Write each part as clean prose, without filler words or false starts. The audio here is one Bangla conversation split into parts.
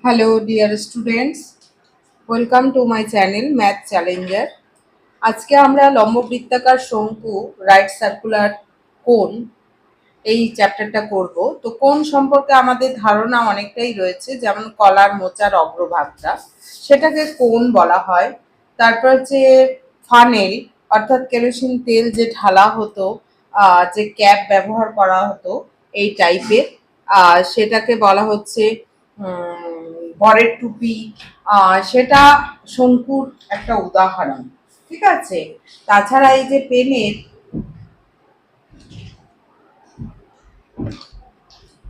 Hello, dear students. Welcome to my channel Math Challenger. আজকে আমরা লম্ববৃত্তাকার শঙ্কু রাইট সার্কুলার কোণ এই চ্যাপ্টারটা করব। তো কোণ সম্পর্কে আমাদের ধারণা অনেকটাই রয়েছে, যেমন কলার মোচার অগ্রভাগটা সেটাকে কোণ বলা হয়। তারপর হচ্ছে ফানেল, অর্থাৎ কেরোসিন তেল যে ঢালা হতো, যে ক্যাপ ব্যবহার করা হতো এই টাইপের, সেটাকে বলা হচ্ছে বরের টুপি। সেটা শঙ্কুর একটা উদাহরণ। ঠিক আছে। তাছাড়া এই যে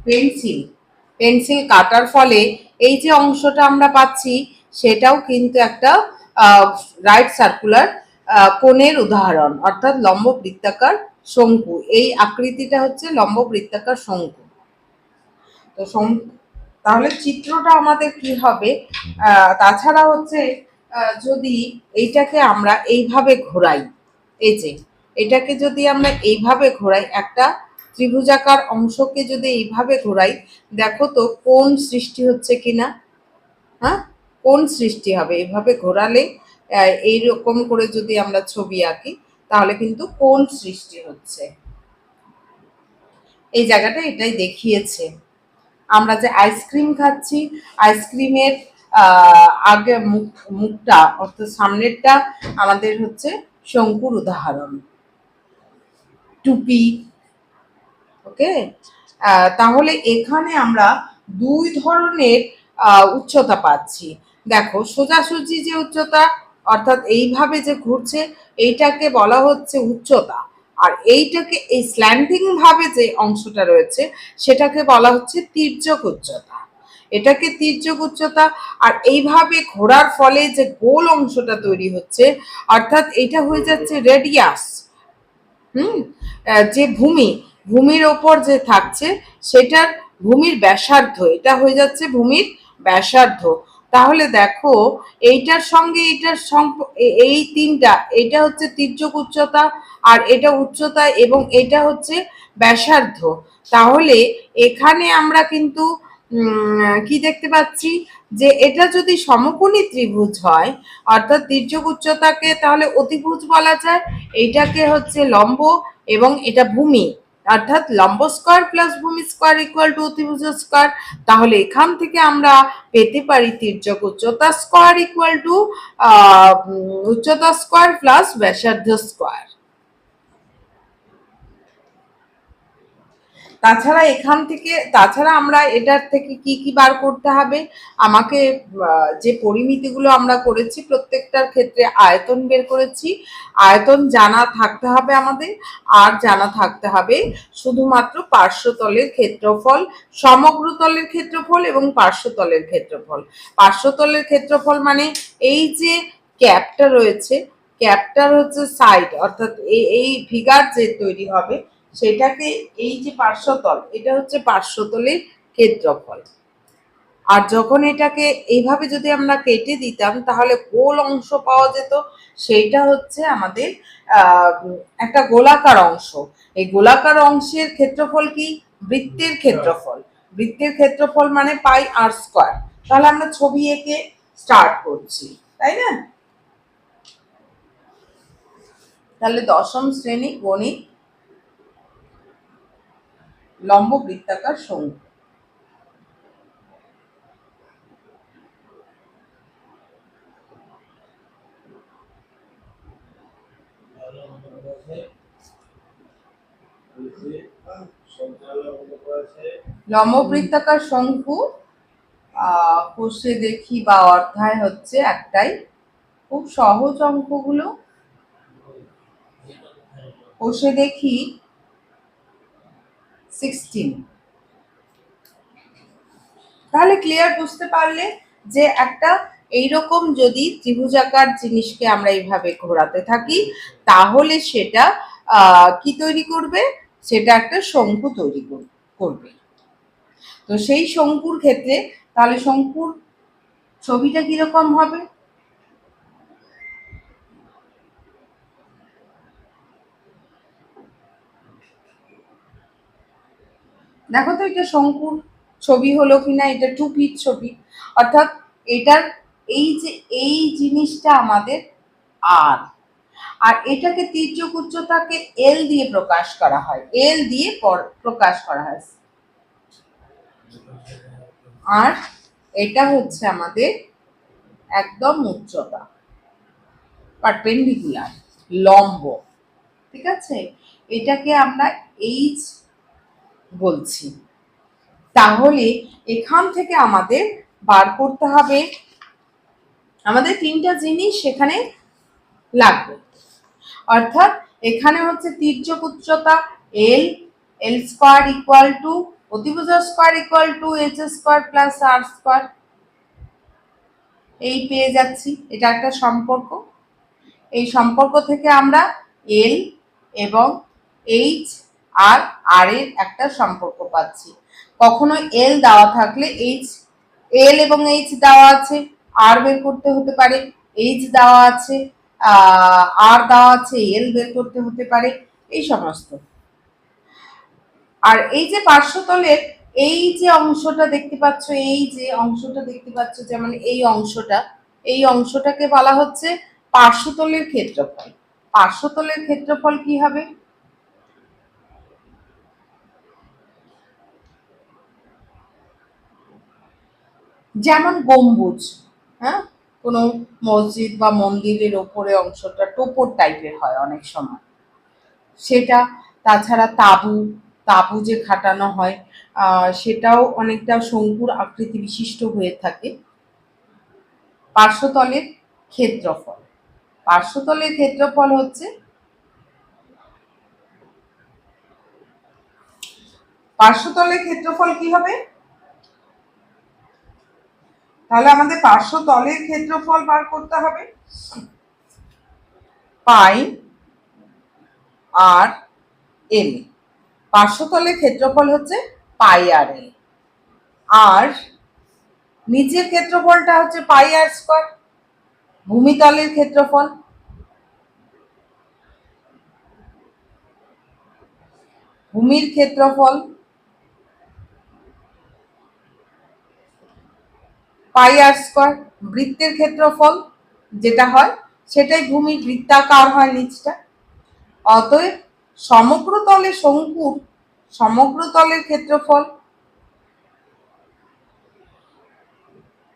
পেন্সিল পেন্সিল কাটার ফলে এই যে অংশটা আমরা পাচ্ছি সেটাও কিন্তু একটা রাইট সার্কুলার কোণের উদাহরণ, অর্থাৎ লম্ব বৃত্তাকার শঙ্কু। এই আকৃতিটা হচ্ছে লম্ব বৃত্তাকার শঙ্কু। তো তাহলে চিত্রটা আমাদের কি হবে? তাছাড়া হচ্ছে যদি এইটাকে আমরা এইভাবে ঘোরাই, এই যে এটাকে যদি আমরা এইভাবে ঘোরাই, একটা ত্রিভুজাকার অংশকে যদি এইভাবে ঘোরাই, দেখো তো কোণ সৃষ্টি হচ্ছে কিনা। হ্যাঁ, কোণ সৃষ্টি হবে এইভাবে ঘোরালে। এইরকম করে যদি আমরা ছবি আঁকি তাহলে কিন্তু কোণ সৃষ্টি হচ্ছে। এই জায়গাটা এটাই দেখিয়েছে। আমরা যে আইসক্রিম খাচ্ছি, আইসক্রিমের আগে মুখটা অর্থাৎ সামনেরটা আমাদের হচ্ছে শঙ্কুর উদাহরণ। টুপি। ওকে। তাহলে এখানে আমরা দুই ধরনের উচ্চতা পাচ্ছি। দেখো, সোজাসুজি যে উচ্চতা অর্থাৎ এইভাবে যে ঘুরছে এইটাকে বলা হচ্ছে উচ্চতা, আর এইটাকে এই স্ল্যান্টিং ভাবে যে অংশটা রয়েছে সেটাকে বলা হচ্ছে তির্যক উচ্চতা। এটাকে তির্যক উচ্চতা। আর এইভাবে ঘোরার ফলে যে গোল অংশটা তৈরি হচ্ছে, অর্থাৎ এটা হয়ে যাচ্ছে রেডিয়াস। হুম। যে ভূমির ওপর যে থাকছে সেটার ভূমির ব্যাসার্ধ, এটা হয়ে যাচ্ছে ভূমির ব্যাসার্ধ। তাহলে দেখো, এইটার সঙ্গে এইটার এই তিনটা, এটা হচ্ছে তির্যক উচ্চতা, আর এটা উচ্চতা, এবং এটা হচ্ছে ব্যাসার্ধ। তাহলে এখানে আমরা কিন্তু কি দেখতে পাচ্ছি, যে এটা যদি সমকোণী ত্রিভুজ হয়, অর্থাৎ তির্যক উচ্চতাকে তাহলে অতিভুজ বলা যায়, এইটাকে হচ্ছে লম্ব, এবং এটা ভূমি, অর্থাৎ লম্ব স্কয়ার প্লাস ভূমি স্কয়ার ইকুয়াল টু অতিভুজ স্কয়ার। তাহলে এখান থেকে আমরা পেতে পারি তির্যক উচ্চতা স্কয়ার ইকুয়াল টু উচ্চতা স্কয়ার প্লাস ব্যাসার্ধ স্কয়ার। তাছাড়া আমরা এটার থেকে কি কি বার করতে হবে? আমাকে যে পরিমিতিগুলো আমরা করেছি প্রত্যেকটার ক্ষেত্রে আয়তন বের করেছি। আয়তন জানা থাকতে হবে আমাদের। আর জানা থাকতে হবে শুধুমাত্র পার্শ্বতলের ক্ষেত্রফল, সমগ্র তলের ক্ষেত্রফল এবং পার্শ্বতলের ক্ষেত্রফল। পার্শ্বতলের ক্ষেত্রফল মানে এই যে ক্যাপটা রয়েছে, ক্যাপটার হচ্ছে সাইড, অর্থাৎ এই ফিগার যে তৈরি হবে সেটাকে, এই যে পার্শ্বতল, এটা হচ্ছে পার্শ্বতলের ক্ষেত্রফল। আর যখন এটাকে এইভাবে যদি আমরা কেটে দিতাম তাহলে গোল অংশ পাওয়া যেত, সেইটা হচ্ছে আমাদের একটা গোলাকার অংশ। এই গোলাকার অংশের ক্ষেত্রফল কি? বৃত্তের ক্ষেত্রফল। বৃত্তের ক্ষেত্রফল মানে পাই আর স্কয়ার। তাহলে আমরা ছবি এঁকে স্টার্ট করছি, তাই না? তাহলে দশম শ্রেণী গণিত, লম্ব বৃত্তাকার শঙ্কু। লম্ববৃত্তাকার শঙ্কু কোষে দেখি বা অধ্যায় হচ্ছে একটাই, খুব সহজ অঙ্কগুলো। কোষে দেখি 16। তাহলে ক্লিয়ার বুঝতে পারলে যে একটা এইরকম যদি ত্রিভুজাকার জিনিসকে আমরা এইভাবে ঘোরাতে থাকি তাহলে সেটা কি তৈরি করবে? সেটা একটা শঙ্কু তৈরি করবে। তো সেই শঙ্কুর ক্ষেত্রে তাহলে শঙ্কুর ছবিটা কিরকম হবে? দেখো তো, এটা শঙ্কুর ছবি হলো কিনা, এটা 2 ফিট ছবি, অর্থাৎ এটার এই জিনিসটা আমাদের আর, আর এটাকে তির্যক উচ্চতাকে এল দিয়ে প্রকাশ করা হয়, এল দিয়ে প্রকাশ করা হয়। আর এটা হচ্ছে আমাদের একদম উচ্চতা, পারপেন্ডিকুলার, লম্ব, ঠিক আছে? এটাকে আমরা এইচ বলছি। তাহলে এখান থেকে আমাদের বার করতে হবে, আমাদের তিনটা জিনিস সেখানে লাগবে, অর্থাৎ এখানে হচ্ছে তির্যক উচ্চতা L, L square equal to অতিভুজ square equal to H square plus R square, এই পেয়ে যাচ্ছি, এটা একটা সম্পর্ক। এই সম্পর্ক থেকে আমরা এল এবং এইচ আর আর এর একটা সম্পর্ক পাচ্ছি। কখনো এল দেওয়া থাকলে এইচ, এল এবং এইচ দেওয়া আছে, আর বের করতে হতে পারে, এইচ দেওয়া আছে, আর দেওয়া আছে, এল বের করতে হতে পারে, এই সমস্ত। আর এই যে পার্শ্বতলের এই যে অংশটা দেখতে পাচ্ছ, এই যে অংশটা দেখতে পাচ্ছ, যেমন এই অংশটা, এই অংশটাকে বলা হচ্ছে পার্শ্বতলের ক্ষেত্রফল। পার্শ্বতলের ক্ষেত্রফল কি হবে? যেমন গম্বুজ, হ্যাঁ, কোনো মসজিদ বা মন্দিরের ওপরে অংশটা টোপর টাইপের হয় অনেক সময়, সেটা, তাছাড়া তাঁবু, তাঁবু যে খাটানো হয় সেটাও অনেকটা শঙ্কুর আকৃতি বিশিষ্ট হয়ে থাকে। পার্শ্বতলের ক্ষেত্রফল, পার্শ্বতলের ক্ষেত্রফল হচ্ছে, পার্শ্বতলের ক্ষেত্রফল কি হবে? তাহলে আমাদের পার্শ্বতলের ক্ষেত্রফল বার করতে হবে পাই আর এল। পার্শ্বতলের ক্ষেত্রফল হচ্ছে পাই আর এল, আর নিচের ক্ষেত্রফলটা হচ্ছে পাই আর স্কোয়ার। ভূমিতলের ক্ষেত্রফল, ভূমির ক্ষেত্রফল পাই আর স্কোয়ার। বৃত্তের ক্ষেত্রফল যেটা হয় সেটাই ভূমির, বৃত্তাকার হয় নিচটা। অতএব সমগ্র তলে শঙ্কুর সমগ্র তলের ক্ষেত্রফল,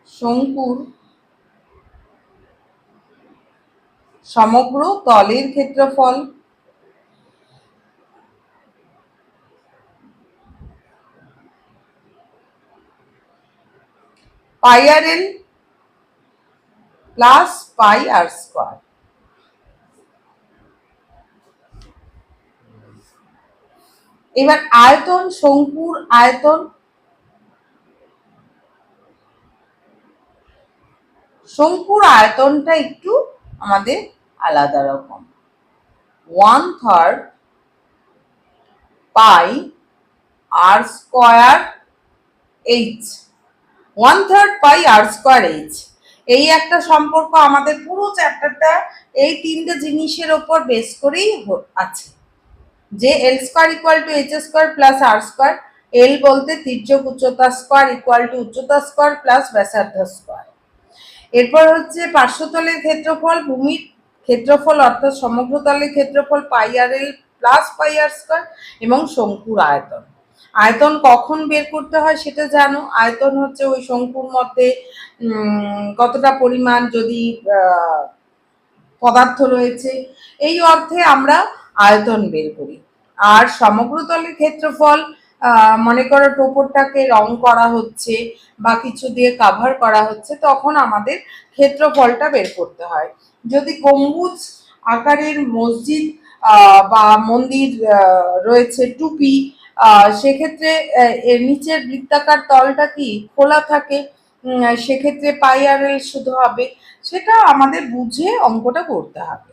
শঙ্কুর সমগ্র তলের ক্ষেত্রফল পাই R L plus pi R square. এবার আয়তন, শঙ্কুর আয়তন, শঙ্কুর আয়তনটা একটু আমাদের আলাদা রকম, 1/3 pi R square H, 1/3 pi R square H. এই একটা সম্পর্ক আমাদের পুরো চ্যাপ্টারটা এই তিনটে জিনিসের ওপর বেস করেই আছে, যে L square equal to H square plus R square. L বলতে তির্যক উচ্চতা স্কোয়ার ইকুয়াল টু উচ্চতা স্কোয়ার প্লাস ব্যাসার্ধ স্কোয়ার। এরপর হচ্ছে পার্শ্বতলের ক্ষেত্রফল, ভূমির ক্ষেত্রফল অর্থাৎ সমগ্র তলের ক্ষেত্রফল পাই R L plus pi R square, এবং শঙ্কুর আয়তন। আয়তন কখন বের করতে হয় সেটা জানো, আয়তন হচ্ছে ওই শঙ্কুর মধ্যে কতটা পরিমাণ যদি পদার্থ রয়েছে, এই অর্থে আমরা আয়তন বের করি। আর সমগ্র তলের ক্ষেত্রফল, মনে করো টোপরটাকে রং করা হচ্ছে বা কিছু দিয়ে কাভার করা হচ্ছে, তখন আমাদের ক্ষেত্রফলটা বের করতে হয়। যদি গম্বুজ আকারের মসজিদ বা মন্দির রয়েছে, টুপি, সেক্ষেত্রে এর নিচের বৃত্তাকার তলটা কি খোলা থাকে, সেক্ষেত্রে পাই আর এল শুধু হবে। সেটা আমাদের বুঝে অঙ্কটা করতে হবে।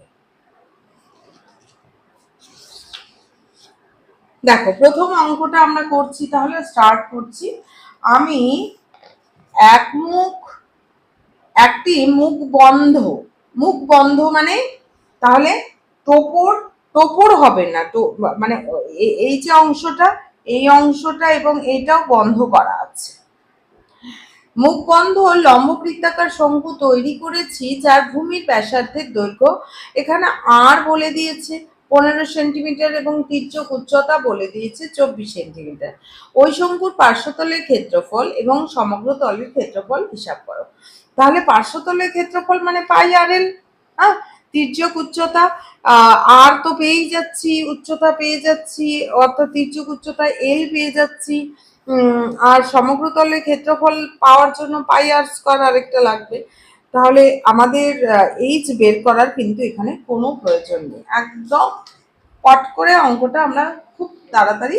দেখো, প্রথম অঙ্কটা আমরা করছি, তাহলে স্টার্ট করছি। আমি একটি মুখ বন্ধ, মুখ বন্ধ মানে তাহলে টোপর, টোপর হবে না, তো মানে এই যে অংশটা, এই অংশটা এবং এইটাও বন্ধ করা আছে। মুখ বন্ধ লম্ববৃত্তাকার শঙ্কু তৈরি করেছি, যার ভূমির ব্যাসার্ধের দৈর্ঘ্য এখানে আর বলে দিয়েছে 15 সেন্টিমিটার এবং তির্যক উচ্চতা বলে দিয়েছে 24 সেন্টিমিটার। ওই শঙ্কুর পার্শ্বতলের ক্ষেত্রফল এবং সমগ্র তলের ক্ষেত্রফল হিসাব করো। তাহলে পার্শ্বতলের ক্ষেত্রফল মানে পাই আর এল। হ্যাঁ, তির্যক উচ্চতা আর তো পেয়েই যাচ্ছি, উচ্চতা পেয়ে যাচ্ছি, অর্থাৎ তির্যক উচ্চতা এল পেয়ে যাচ্ছি। আর সমগ্র তলের ক্ষেত্রফল পাওয়ার জন্য পাই আর স্কয়ার আরেকটা লাগবে। তাহলে আমাদের এইচ বের করার কিন্তু এখানে কোনো প্রয়োজন নেই, একদম পট করে অঙ্কটা আমরা খুব তাড়াতাড়ি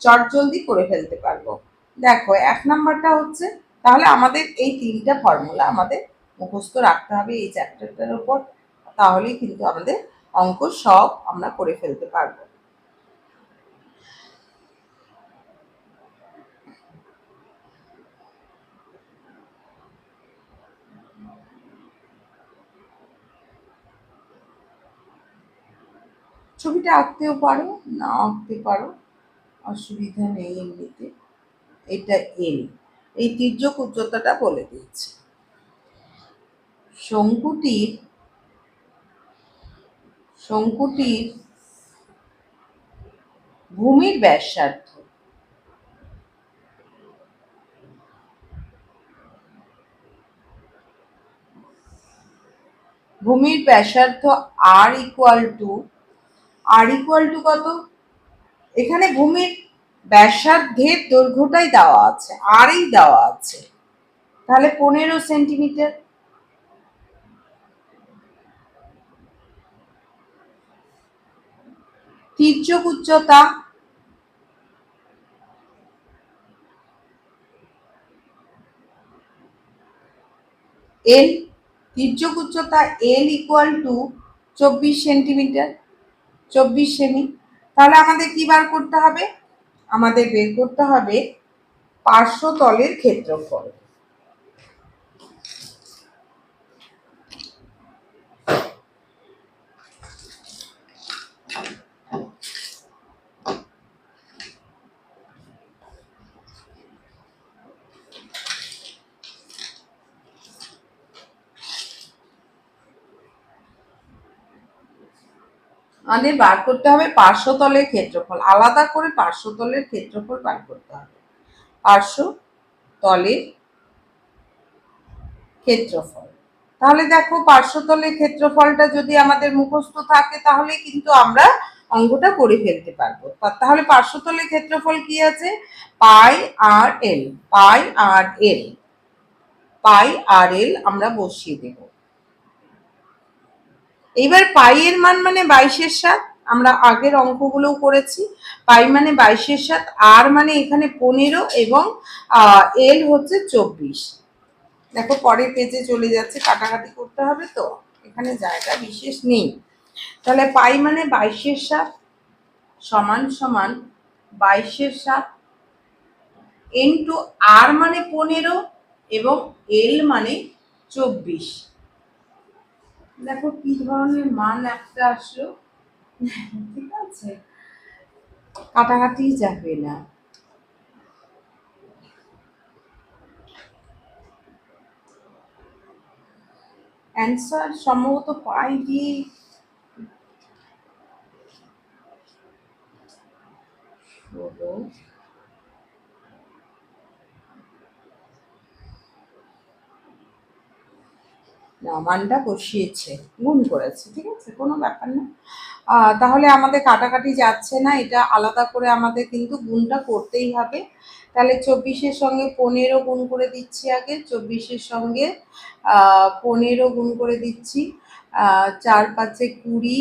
চটজলদি করে ফেলতে পারবো। দেখো 1 নাম্বারটা হচ্ছে, তাহলে আমাদের এই 3টা ফর্মুলা আমাদের মুখস্থ রাখতে হবে এই চ্যাপ্টারটার উপর, তাহলেই কিন্তু আমাদের অঙ্ক সব আমরা করে ফেলতে পারবো। ছবিটা আঁকতেও পারো, না আঁকতে পারো, অসুবিধা নেই এমনিতে। এটা এল, এই তির্যক উচ্চতাটা বলে দিয়েছে। শঙ্কুটির ভূমির ব্যাসার্ধ, ভূমির ব্যাসার্ধ আর ইকুয়াল টু কত? এখানে ভূমির ব্যাসার্ধের দৈর্ঘ্যটাই দেওয়া আছে, আরই দেওয়া আছে, তাহলে 15 সেন্টিমিটার। তির্যক উচ্চতা এল, তির্যক উচ্চতা L equal to 24 centimetre, 24 semi. তাহলে আমাদের কি বার করতে হবে? আমাদের বের করতে হবে পার্শ্বতলের ক্ষেত্রফল। আমাদের বার করতে হবে পার্শ্বতলের ক্ষেত্রফল, আলাদা করে পার্শ্বতলের ক্ষেত্রফল বার করতে হবে। পার্শ্বতলের ক্ষেত্রফল, তাহলে দেখো পার্শ্বতলের ক্ষেত্রফলটা যদি আমাদের মুখস্থ থাকে তাহলে কিন্তু আমরা অঙ্কটা করে ফেলতে পারবো। তাহলে পার্শ্বতলের ক্ষেত্রফল কি আছে? পাই আর এল, পাই আর এল, পাই আর এল আমরা বসিয়ে দেব। এইবার পাই এর মান মানে 22/7, আমরা আগের অঙ্কগুলোও করেছি। পাই মানে 22/7, আর মানে এখানে 15 এবং এল হচ্ছে 24। দেখো পরের পেজে চলে যাচ্ছে, কাটাকাটি করতে হবে তো, এখানে জায়গা বিশেষ নেই। তাহলে পাই মানে 22/7 সমান সমান 22/7 ইন্টু আর মানে 15 এবং এল মানে 24। দেখো কি ধরনের মান একটা আসলো, ঠিক আছে, কাটাকাটি যাবে না। অ্যান্সার সম্ভবত পাই দিয়ে মানটা বসিয়েছে, গুণ করেছে, ঠিক আছে, কোনো ব্যাপার না। তাহলে আমাদের কাটাকাটি যাচ্ছে না, এটা আলাদা করে আমাদের কিন্তু গুণটা করতেই হবে। তাহলে 24-এর সঙ্গে 15 গুণ করে দিচ্ছি, আগে 24-এর সঙ্গে 15 গুণ করে দিচ্ছি। 4 5 20,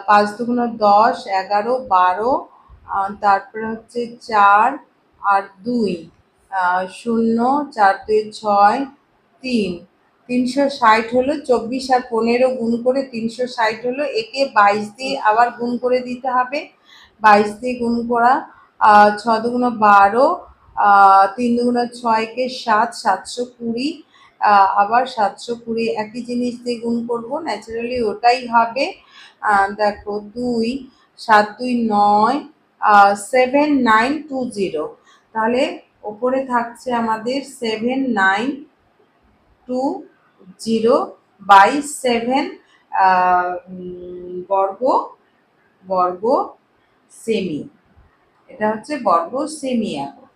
5 2 10, 11 12, তারপরে হচ্ছে 4 আর 2 0, 4 2 6, 3, 360 হলো। 24 আর 15 গুণ করে 360 হলো। একে 22 দিয়ে আবার গুণ করে দিতে হবে, 22 দিয়ে গুণ করা, 6 2 12, 3 2 6 কে 7, 720, আবার 720 একই জিনিস দিয়ে গুণ করব, ন্যাচারালি ওটাই হবে। দেখো 2 7 2 9, 7920, তাহলে ওপরে থাকছে আমাদের 7920 বাই 7 বর্গ বর্গ সেমি। এটা হচ্ছে বর্গ সেমি। এখন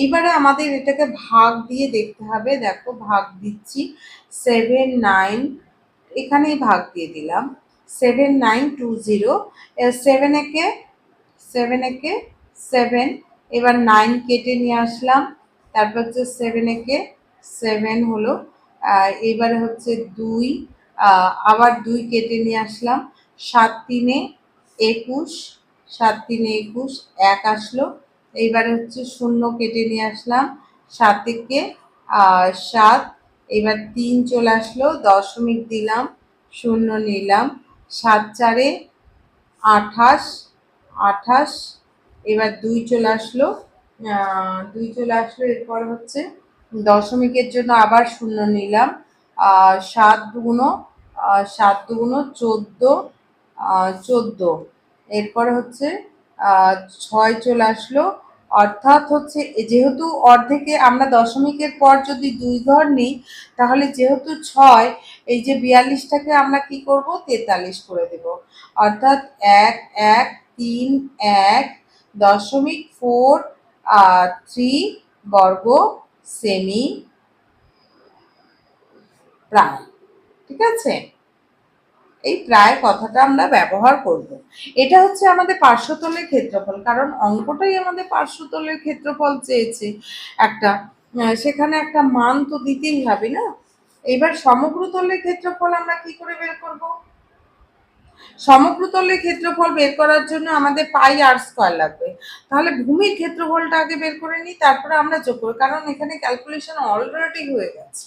এইবারে আমাদের এটাকে ভাগ দিয়ে দেখতে হবে। দেখো ভাগ দিচ্ছি, 79, এখানেই ভাগ দিয়ে দিলাম, 7920, 7 এবার 9 কেটে নিয়ে আসলাম, তারপর হচ্ছে 7 হলো, এবারে হচ্ছে 2, আবার 2 কেটে নিয়ে আসলাম, 7 3 21, 7 3 21, 1 আসলো। এইবারে হচ্ছে 0 কেটে নিয়ে আসলাম, 7 এবার 3 চলে আসলো, দশমিক দিলাম, 0 নিলাম, 7 4 28, এবার 2 চলে আসলো, 2 চলে আসলো, এরপর হচ্ছে দশমিকের জন্য আবার 0 নিলাম, 7 2 14, 14, এরপরে হচ্ছে 6 চলে আসলো। অর্থাৎ হচ্ছে যেহেতু অর্ধেকে আমরা দশমিকের পর যদি 2 ঘর নিই, তাহলে যেহেতু 6, এই যে 42টাকে আমরা কি করব, 43 করে দেব। অর্থাৎ 1 1 3 1 দশমিক 4 3 বর্গ সেমি প্রায়। ঠিক আছে, এই প্রায় কথাটা আমরা ব্যবহার করব। এটা হচ্ছে আমাদের পার্শ্বতলের ক্ষেত্রফল, কারণ অঙ্কটাই আমাদের পার্শ্বতলের ক্ষেত্রফল চেয়েছে একটা, সেখানে একটা মান তো দিতেই হবে না। এবার সমগ্রতলের ক্ষেত্রফল আমরা কি করে বের করব? সমগ্রতলের ক্ষেত্রফল বের করার জন্য আমাদের পাই আর স্কয়ার লাগবে। তাহলে ভূমির ক্ষেত্রফলটা আগে বের করে নিই, তারপরে আমরা যোগ করব, কারণ এখানে ক্যালকুলেশন অলরেডি হয়ে গেছে।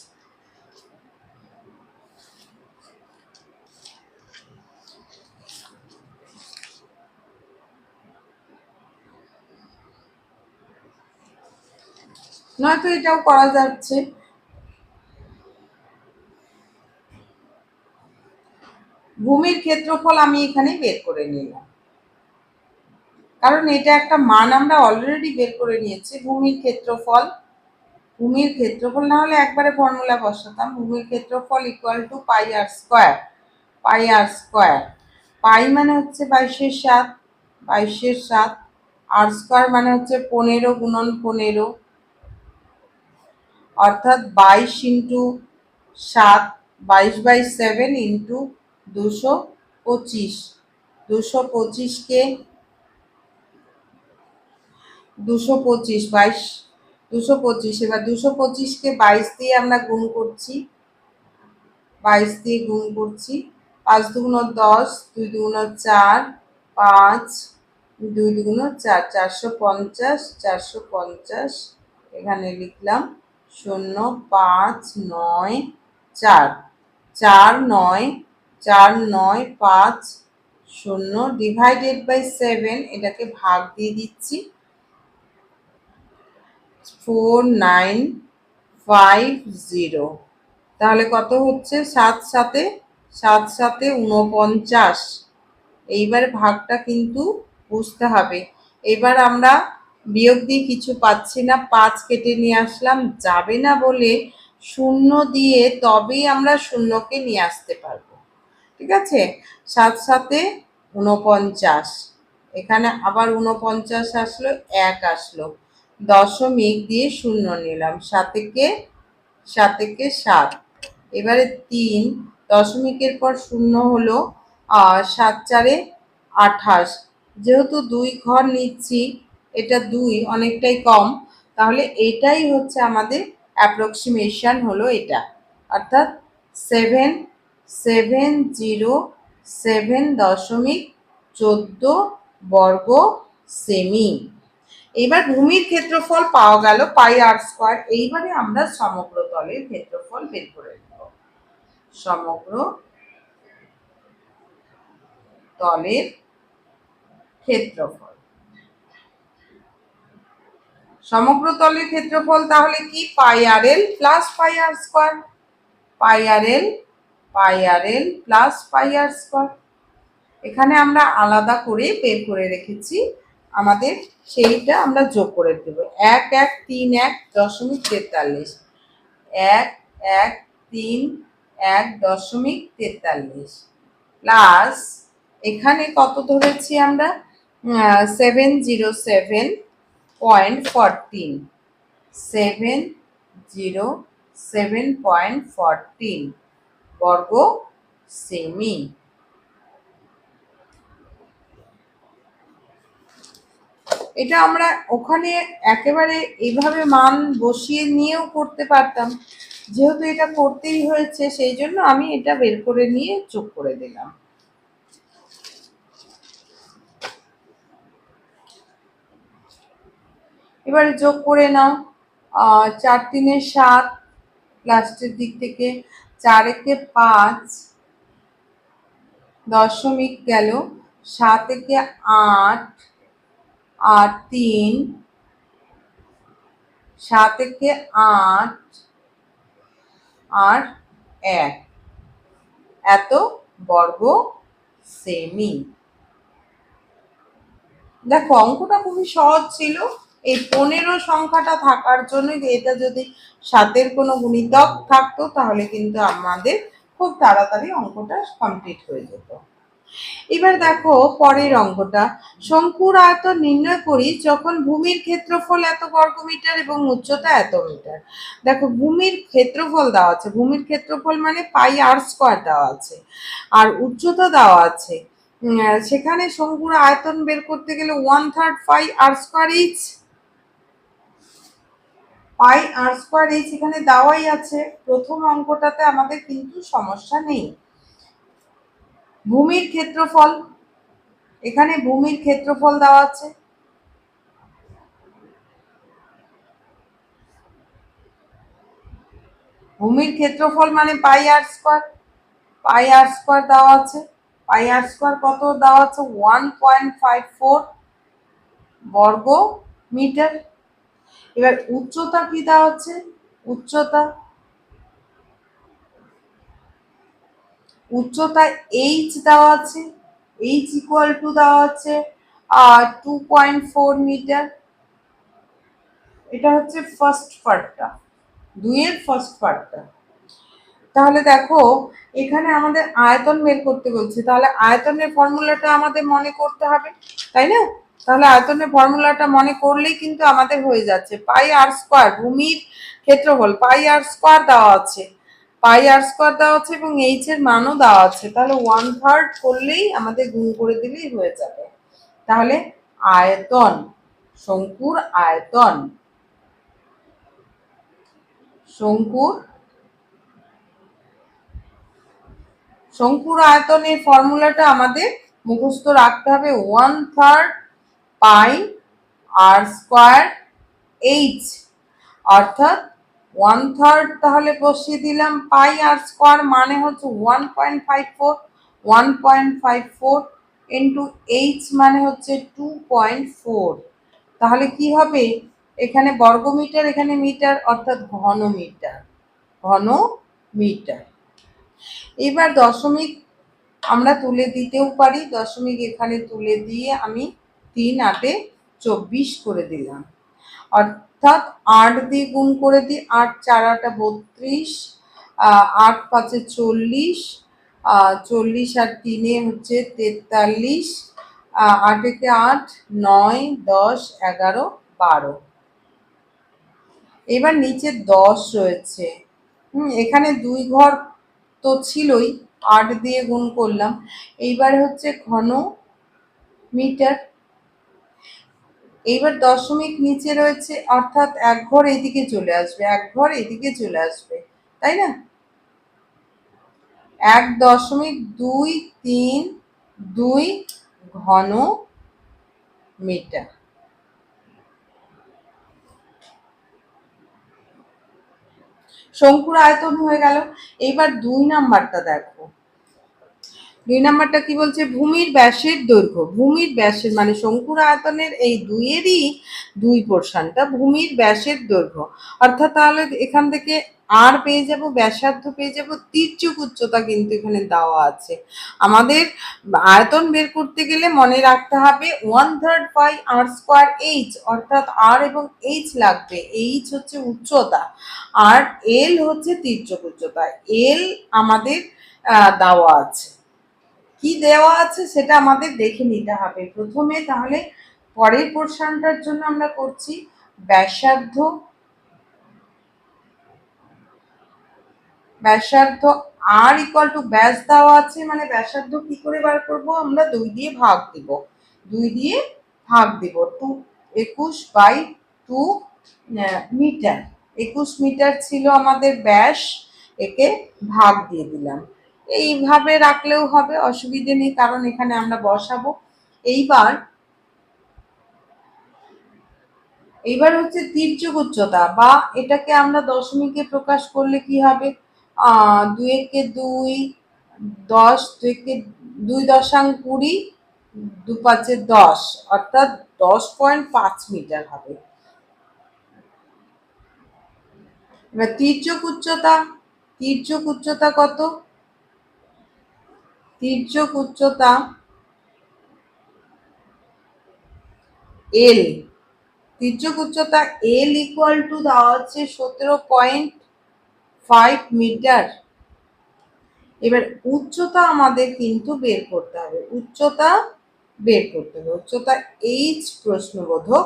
নয়তো এটাও করা যাচ্ছে। ভূমির ক্ষেত্রফল আমি এখানে বের করে নিলাম, কারণ এটা একটা মান আমরা অলরেডি বের করে নিয়েছি। ভূমির ক্ষেত্রফল না হলে একবারে ফর্মুলা বসাতাম। ভূমির ক্ষেত্রফল equal to pi R square. Pi মানে হচ্ছে 22/7, আর স্কয়ার মানে হচ্ছে 15 গুণন 15, অর্থাৎ 22 ইন্টু 7, 22/7 ইন্টু 225, 225কে 225, 225, এবার 225কে 22 দিয়ে আমরা গুণ করছি, 5 দুগুণ 10, 2 দুগুণ 4, 5, 2 দুগুণ 4, 450, 450, এখানে লিখলাম 0 5 9 4, 4 9 4 9 5 0 ডিভাইডেড বাই 7, এটাকে ভাগ দিয়ে দিচ্ছি, 4950। তাহলে কত হচ্ছে, 7 7 49। এইবার ভাগটা কিন্তু বুঝতে হবে। এবার আমরা বিয়োগ দিয়ে কিছু পাচ্ছি না, 5 কেটে নিয়ে আসলাম, যাবে না বলে 0 দিয়ে তবেই আমরা শূন্যকে নিয়ে আসতে পারবো। ঠিক আছে, 7 7 49, এখানে আবার 49 আসলো, 1 আসলো, দশমিক দিয়ে 0 নিলাম, 7 কে 7, এবারে 3, দশমিকের পর 0 হলো, 7 4 28, যেহেতু 2 ঘর নিচ্ছি, এটা 2 অনেকটাই কম, তাহলে এটাই হচ্ছে আমাদের অ্যাপ্রক্সিমেশন হলো এটা, অর্থাৎ 7707.14 বর্গ সেমি। এবার ভূমির ক্ষেত্রফল পাওয়া গেল পাই আর স্কয়ার। এইবারে আমরা সমগ্র তলের ক্ষেত্রফল বের করে নেব। সমগ্র তলের ক্ষেত্রফল, সমগ্র তলের ক্ষেত্রফল তাহলে কি, পাই R L plus pi R square, পাই R L plus pi R square. এখানে আমরা আলাদা করে বের করে রেখেছি, আমাদের সেইটা আমরা যোগ করে দেব। 1131.43, 1131.43 প্লাস এখানে কত ধরেছি আমরা 707.14, 707.14 বর্গ সেমি। এটা আমরা ওখানে একেবারে এইভাবে মান বসিয়ে নিয়েও করতে পারতাম, যেহেতু এটা করতেই হয়েছে সেই জন্য আমি এটা বের করে নিয়ে যোগ করে দিলাম। এবারে যোগ করে নাও, 4 3 7, লাস্টের দিক থেকে 4 একে 5, দশমিক গেল, 7 একে 8, 8 3, 7 একে 8 আর 1, এত বর্গ সেমি। দেখো অঙ্কটা খুবই সহজ ছিল। এই 15 সংখ্যাটা থাকার জন্য, এটা যদি 7-এর কোনো গুণিতক থাকতো তাহলে কিন্তু আমাদের খুব তাড়াতাড়ি অঙ্কটা কমপ্লিট হয়ে যেত। এবার দেখো পরের অঙ্কটা, শঙ্কুর আয়তন নির্ণয় করি যখন ভূমির ক্ষেত্রফল এত বর্গমিটার এবং উচ্চতা এত মিটার। দেখো ভূমির ক্ষেত্রফল দেওয়া আছে, ভূমির ক্ষেত্রফল মানে পাই আর স্কোয়ার দেওয়া আছে, আর উচ্চতা দেওয়া আছে। সেখানে শঙ্কুর আয়তন বের করতে গেলে 1/3 পাই আর স্কোয়ার এইচ, পাই আর স্কোয়ার এইচ এখানে দেওয়াই আছে। প্রথম অঙ্কটাতে আমাদের কিন্তু সমস্যা নেই। ভূমির ক্ষেত্রফল, এখানে ভূমির ক্ষেত্রফল দেওয়া আছে, ভূমির ক্ষেত্রফল মানে পাই আর স্কোয়ার, পাই আর স্কোয়ার দেওয়া আছে। পাই আর স্কোয়ার কত দেওয়া আছে 1.54 বর্গ মিটার। এবার উচ্চতা কি দেওয়া আছে, উচ্চতা, উচ্চতায় এইচ দেওয়া আছে, এইচ ইকুয়াল টু দেওয়া আছে 2.4 মিটার। এটা হচ্ছে ফার্স্ট পার্টটা, 2-এর ফার্স্ট পার্টটা। তাহলে দেখো এখানে আমাদের আয়তন বের করতে বলছে, তাহলে আয়তনের ফর্মুলাটা আমাদের মনে করতে হবে, তাই না? তাহলে আয়তনের ফর্মুলাটা মনে করলেই কিন্তু আমাদের হয়ে যাচ্ছে। পাই আর স্কোয়ার, ভূমির ক্ষেত্রফল পাই আর স্কোয়ার দেওয়া আছে, পাই আর স্কোয়ার দেওয়া আছে এবং এইচ এর মানও দেওয়া আছে। তাহলে 1/3 করলেই আমাদের গুণ করে দিলেই হয়ে যাবে। তাহলে আয়তন, শঙ্কুর আয়তন, শঙ্কুর শঙ্কুর আয়তনের ফর্মুলাটা আমাদের মুখস্থ রাখতে হবে 1/3 পাই আর স্কোয়ার এইচ, অর্থাৎ 1/3 তাহলে বসিয়ে দিলাম, পাই আর স্কোয়ার মানে হচ্ছে 1.54, 1.54 ইন্টু এইচ মানে হচ্ছে 2.4। তাহলে কি হবে, এখানে বর্গমিটার এখানে মিটার, অর্থাৎ ঘন মিটার, ঘন মিটার। এবার দশমিক আমরা তুলে দিতেও পারি, দশমিক এখানে তুলে দিয়ে আমি 3 8 24 করে দিলাম, অর্থাৎ 8 দিয়ে গুণ করে দিই, 8 4 8 32, 8 5 40, 40 আর 3 হচ্ছে 43, 8 একে 8, 9 10 11 12। এবার নিচে 10 রয়েছে, এখানে 2 ঘর তো ছিলই, 8 দিয়ে গুণ করলাম। এইবার হচ্ছে ঘন মিটার। এইবার দশমিক নিচে রয়েছে, অর্থাৎ 1 ঘর এদিকে চলে আসবে, 1 ঘর এদিকে চলে আসবে, তাই না? 1.232 ঘন মিটার। শঙ্কুর আয়তন হয়ে গেল। এইবার 2 নাম্বারটা দেখো, 2 নাম্বারটা কি বলছে, ভূমির ব্যাসের দৈর্ঘ্য, ভূমির ব্যাসের মানে শঙ্কুর আয়তনের এই 2-এরই 2 পোর্শনটা ভূমির ব্যাসের দৈর্ঘ্য, অর্থাৎ তাহলে এখান থেকে আর পেয়ে যাব, ব্যাসার্ধ পেয়ে যাব, তির্যক উচ্চতা কিন্তু এখানে দেওয়া আছে। আমাদের আয়তন বের করতে গেলে মনে রাখতে হবে 1/3 পাই আর স্কোয়ার এইচ, অর্থাৎ আর এবং এইচ লাগবে। এইচ হচ্ছে উচ্চতা আর এল হচ্ছে তির্যক উচ্চতা। এল আমাদের দেওয়া আছে, কি দেওয়া আছে সেটা আমাদের দেখে নিতে হবে প্রথমে। তাহলে পরের পোর্শনটার জন্য আমরা করছি ব্যাসার্ধ, ব্যাসার্ধ আর ইকুয়াল টু ব্যাস দেওয়া আছে, মানে ব্যাসার্ধ কি করে বার করব আমরা, 2 দিয়ে ভাগ দিব, 2 দিয়ে ভাগ দিব, 21/2 মিটার। 21 মিটার ছিল আমাদের ব্যাস, একে ভাগ দিয়ে দিলাম। এইভাবে রাখলেও হবে, অসুবিধে নেই, কারণ এখানে আমরা বসাবো। এইবার হচ্ছে তির্যক উচ্চতা, বা এটাকে আমরা দশমিকে প্রকাশ করলে কি হবে, 2 একে 2, 10, 2 একে 2 দশাংশ 20, 2 পাঁচে 10, অর্থাৎ 10.5 মিটার হবে। এবার তির্যক উচ্চতা, তির্যক উচ্চতা কত, তির্যক উচ্চতা এল, তির্যক উচ্চতা এল ইকুয়াল টু দেওয়া হচ্ছে 17.5 মিটার। এবার উচ্চতা আমাদের কিন্তু বের করতে হবে, উচ্চতা বের করতে হবে, উচ্চতা এইচ প্রশ্নবোধক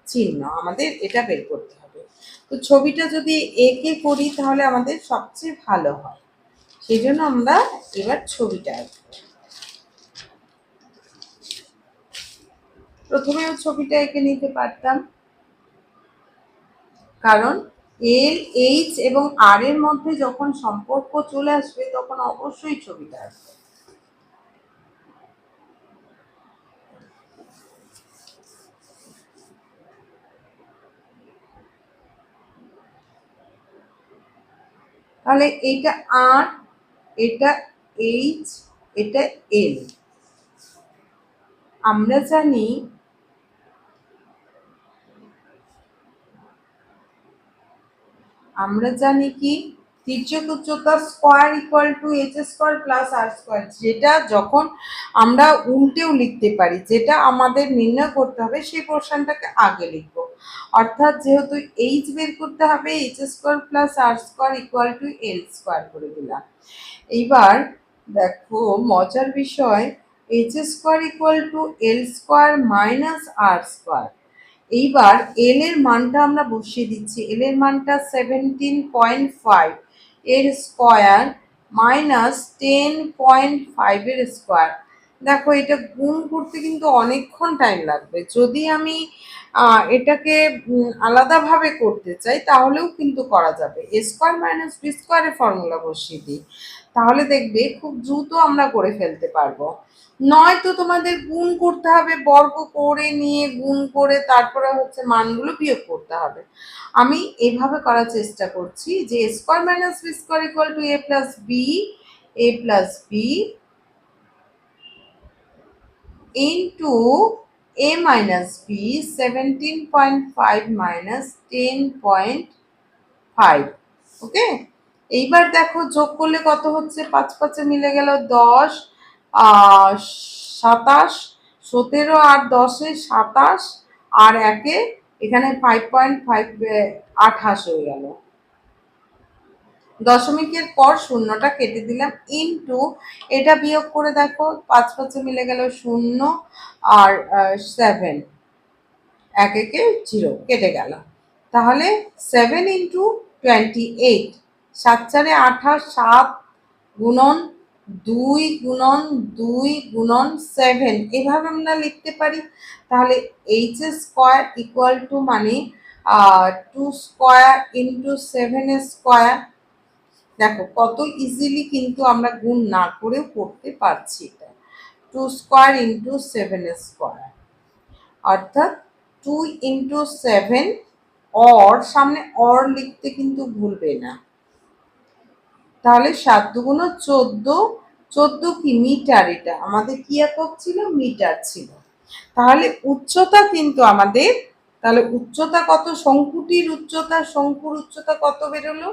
চিহ্ন, আমাদের এটা বের করতে হবে। তো ছবিটা যদি একে করি তাহলে আমাদের সবচেয়ে ভালো হয়, সেই জন্য আমরা এবার ছবিটা আঁকবো। প্রথমেও ছবিটা এঁকে নিতে পারতাম, কারণ এল, এইচ এবং আর এর মধ্যে যখন সম্পর্ক চলে আসবে তখন অবশ্যই ছবিটা আসবে। তাহলে এটা আর, এটা এইচ, এটা এল। আমরা জানি কি তির্যক উচ্চতা square equal to H square plus R square, যেটা যখন আমরা উল্টেও লিখতে পারি, যেটা আমাদের নির্ণয় করতে হবে সেই পোর্শনটাকে আগে লিখব। অর্থাৎ যেহেতু এইচ বের করতে হবে, H square plus R square equal to L square করে দিলাম। এইবার দেখো মজার বিষয়, H square equal to L square minus R square. এইবার এল এর মানটা আমরা বসিয়ে দিচ্ছি, এল এর মানটা 17.5 এর স্কোয়ার মাইনাস 10.5 এর স্কোয়ার। দেখো এটা গুণ করতে কিন্তু অনেকক্ষণ টাইম লাগবে, যদি আমি এটাকে আলাদাভাবে করতে চাই তাহলেও কিন্তু করা যাবে। এ স্কোয়ার মাইনাস বি স্কোয়ারের ফর্মুলা বসিয়ে দিই, তাহলে দেখবে খুব দ্রুত আমরা করে ফেলতে পারবো। নয়তো তোমাদের গুণ করতে হবে, বর্গ করে নিয়ে গুণ করে তারপরে হচ্ছে মানগুলো বিয়োগ করতে হবে। আমি এভাবে করার চেষ্টা করছি যে A square minus B square equal to A plus B, A plus B into a minus b, 17.5 minus 10.5। Okay, এইবার দেখো যোগ করলে কত হচ্ছে, 5 5 মিলে গেল 10, 27, 17 আর 10 27, আর একে এখানে 5.5 28 হয়ে গেল। দশমিকের পর শূন্যটা কেটে দিলাম, ইন্টু এটা বিয়োগ করে দেখো 5 5 মিলে গেল 0 আর 7, 1 একে 0 কেটে গেল। তাহলে 7 ইন্টু 28, 7 4 28, 7 গুণন 2 গুণন 2 গুণন 7, এভাবে আমরা লিখতে পারি। তাহলে এইচ স্কোয়ার ইকুয়াল টু মানে 2 স্কোয়ার ইন্টু 7 স্কোয়ার। দেখো কত ইজিলি কিন্তু আমরা গুণ না করেও করতে পারছি এটা। 2 স্কোয়ার ইন্টু 7 স্কোয়ার, অর্থাৎ 2 ইন্টু 7, অর সামনে অর লিখতে কিন্তু ভুলবে না। তাহলে 7 দুগুণ 14, 14 কি মিটার, এটা আমাদের কি একক ছিল, মিটার ছিল। তাহলে উচ্চতা কিন্তু আমাদের, তাহলে উচ্চতা কত, শঙ্কুটির উচ্চতা, শঙ্কুর উচ্চতা কত বেরোলো,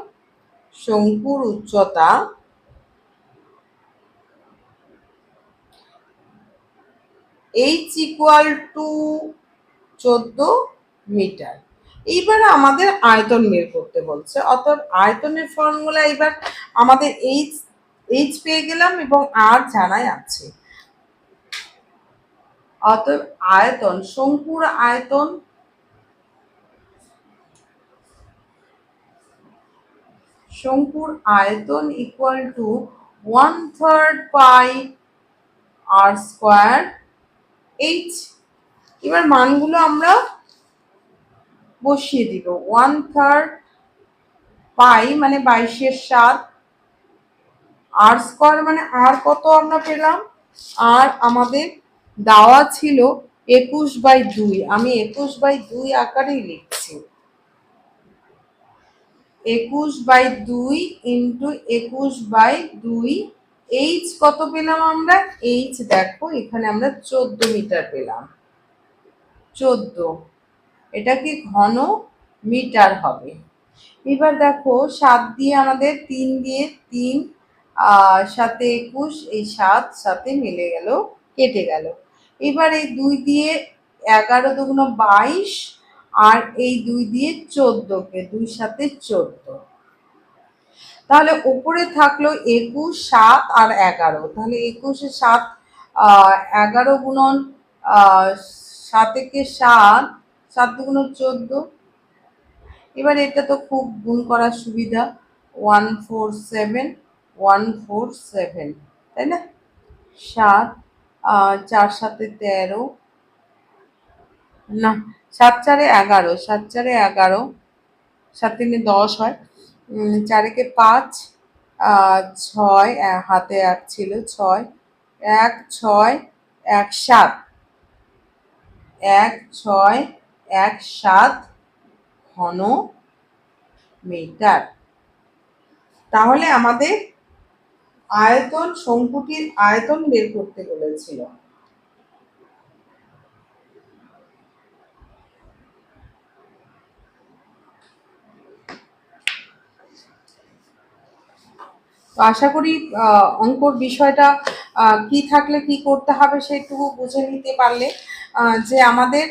শঙ্কুর উচ্চতা h ইকুয়াল টু 14 মিটার। এইবার আমাদের আয়তন বের করতে বলছে, অর্থাৎ আয়তনের ফর্মুলা এবার আমাদের এইচ পেয়ে গেলাম এবং আর জানাই আছে। অতএব আয়তন, শঙ্কুর আয়তন equal to 1/3 pi R square H. এবার মানগুলো আমরা বসিয়ে দিব। 1/3 পাই মানে 22/7, আর স্কোয়ার মানে আর কত আমরা পেলাম, আর আমাদের দেওয়া ছিল 21/2। আমি 21/2 আকারেই লিখছি। 21/2 ইন্টু 21/2। এইচ কত পেলাম আমরা? এইচ দেখো এখানে আমরা 14 মিটার পেলাম। 14, এটা কি ঘন মিটার হবে। এবার দেখো 7 দিয়ে আমাদের 3 দিয়ে 3 সাথে 21, এই 7 সাথে মিলে গেল, কেটে গেল। এবার এই 2 দিয়ে 11 দুগুণ 22, আর এই 2 দিয়ে 14কে 2 সাথে 14, তাহলে উপরে থাকলো 21, 7 আর 11। তাহলে 21 7 11 গুণন 7 একে 7, 7 দুগুণ 14। এবার এটা তো খুব গুণ করার সুবিধা, 147, 147, তাই না? 7, 4 7 13, না 7 4 11, 7 4 11, 7 3 10 হয়, 4 একে 5, 6 হাতে 1 ছিল, 6 1 6 1 7, 1 6 1 7 ঘন মিটার। তাহলে আমাদের আয়তন, শঙ্কুটির আয়তন বের করতে বলেছিল। তো আশা করি অঙ্কর বিষয়টা কি থাকলে কি করতে হবে সেটুকু বুঝে নিতে পারলে, যে আমাদের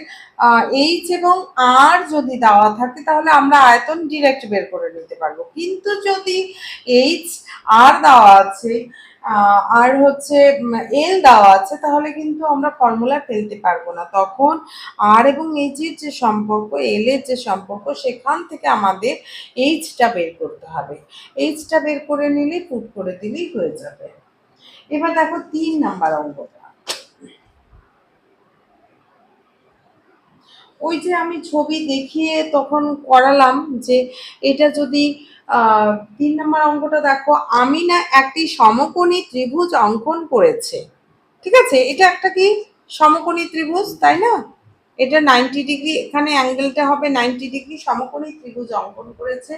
এইচ এবং আর যদি দেওয়া থাকে তাহলে আমরা আয়তন ডিরেক্ট বের করে নিতে পারবো, কিন্তু যদি এইচ আর দেওয়া আছে আর হচ্ছে এল দেওয়া আছে তাহলে কিন্তু আমরা ফর্মুলা ফেলতে পারবো না। তখন আর এবং এইচ এর যে সম্পর্ক, এল এর যে সম্পর্ক, সেখান থেকে আমাদের এইচটা বের করতে হবে। এইচটা বের করে নিলে পুট করে দিলেই হয়ে যাবে। এবার দেখো 3 নাম্বার অঙ্কটা। ওই যে আমি ছবি দেখিয়ে তখন করালাম যে এটা যদি 3 নাম্বার অঙ্কটা দেখো, আমি না একটি সমকোণী ত্রিভুজ অঙ্কন করেছে। ঠিক আছে, এটা একটা কি সমকোণী ত্রিভুজ, তাই না? এটা 90 ডিগ্রি, এখানে অ্যাঙ্গেলটা হবে 90 ডিগ্রি। সমকোণী ত্রিভুজ অঙ্কন করেছে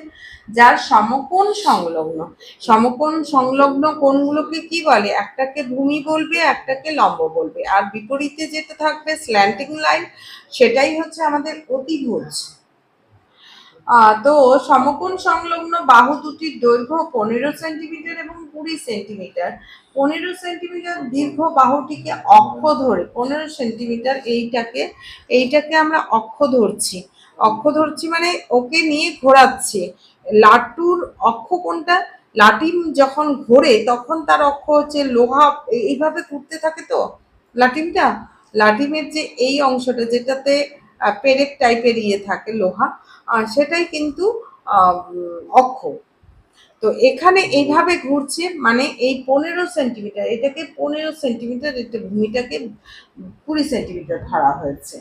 যার সমকোণ সংলগ্ন, সমকোণ সংলগ্ন কোণগুলোকে কি বলে? একটাকে ভূমি বলবে, একটাকে লম্ব বলবে, আর বিপরীতে যেটা থাকবে স্ল্যান্টিং লাইন, সেটাই হচ্ছে আমাদের অতিভুজ। তো সমকোণ সংলগ্ন বাহু দুটির দৈর্ঘ্য 15 সেন্টিমিটার এবং 20 সেন্টিমিটার। 15 সেন্টিমিটার দীর্ঘ বাহুটিকে অক্ষ ধরে, 15 সেন্টিমিটার এইটাকে আমরা অক্ষ ধরছি। অক্ষ ধরছি মানে ওকে নিয়ে ঘোরাচ্ছি। লাটুর অক্ষ কোনটা? লাটিম যখন ঘোরে তখন তার অক্ষ হচ্ছে লোহা, এইভাবে ঘুরতে থাকে তো লাটিমটা। লাটিমের যে এই অংশটা যেটাতে পেরেক টাইপের ইয়ে থাকে লোহা, সেটাই কিন্তু অক্ষ। তো এখানে এইভাবে ঘুরছে মানে এই 15 সেন্টিমিটার, এটাকে 15 সেন্টিমিটার, এটা ভূমিটাকে 20 সেন্টিমিটার ধরা হয়েছে।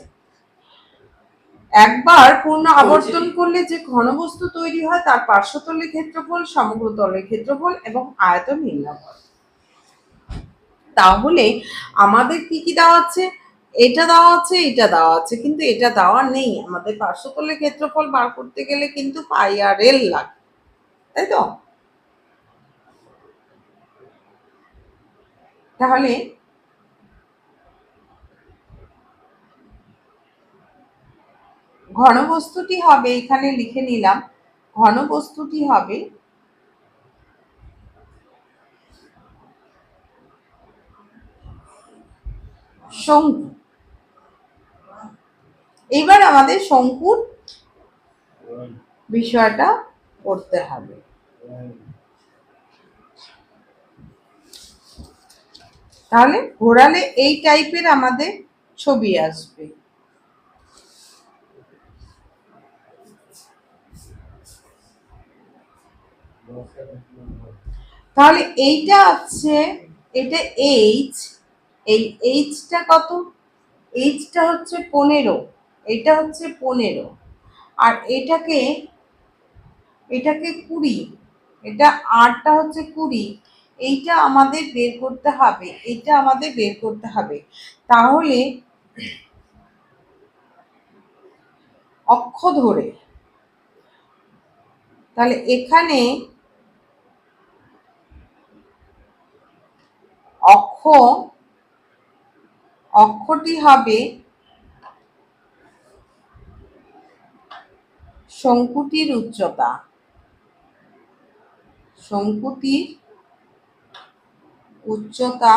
একবার পূর্ণ আবর্তন করলে যে ঘনবস্তু তৈরি হয় তার পার্শ্বতলের ক্ষেত্রফল, সমগ্র তলের ক্ষেত্রফল এবং আয়তন নির্ণয় করে। তাহলে আমাদের কি কি দেওয়া আছে? এটা দেওয়া আছে, এটা দেওয়া আছে, কিন্তু এটা দেওয়া নেই। আমাদের পার্শ্বতলের ক্ষেত্রফল বার করতে গেলে কিন্তু পাই আর এল লাগে, তাই তো? তাহলে ঘনবস্তুটি হবে, এখানে লিখে নিলাম, ঘনবস্তুটি হবে শঙ্কু। এইবার আমাদের শঙ্কুর বিষয়টা পড়তে হবে। তাহলে ঘোরালে এই টাইপের আমাদের ছবি আসবে। তাহলে এইটা আছে, এটা এইচ, এই এইচটা কত? এইচটা হচ্ছে 15, এটা হচ্ছে 15, আর এটাকে 20, এটা আরটা হচ্ছে 20। এইটা আমাদের বের করতে হবে, এইটা আমাদের বের করতে হবে। তাহলে অক্ষ ধরে, তাহলে এখানে অক্ষটি হবে শঙ্কুটির উচ্চতা, শঙ্কুটির উচ্চতা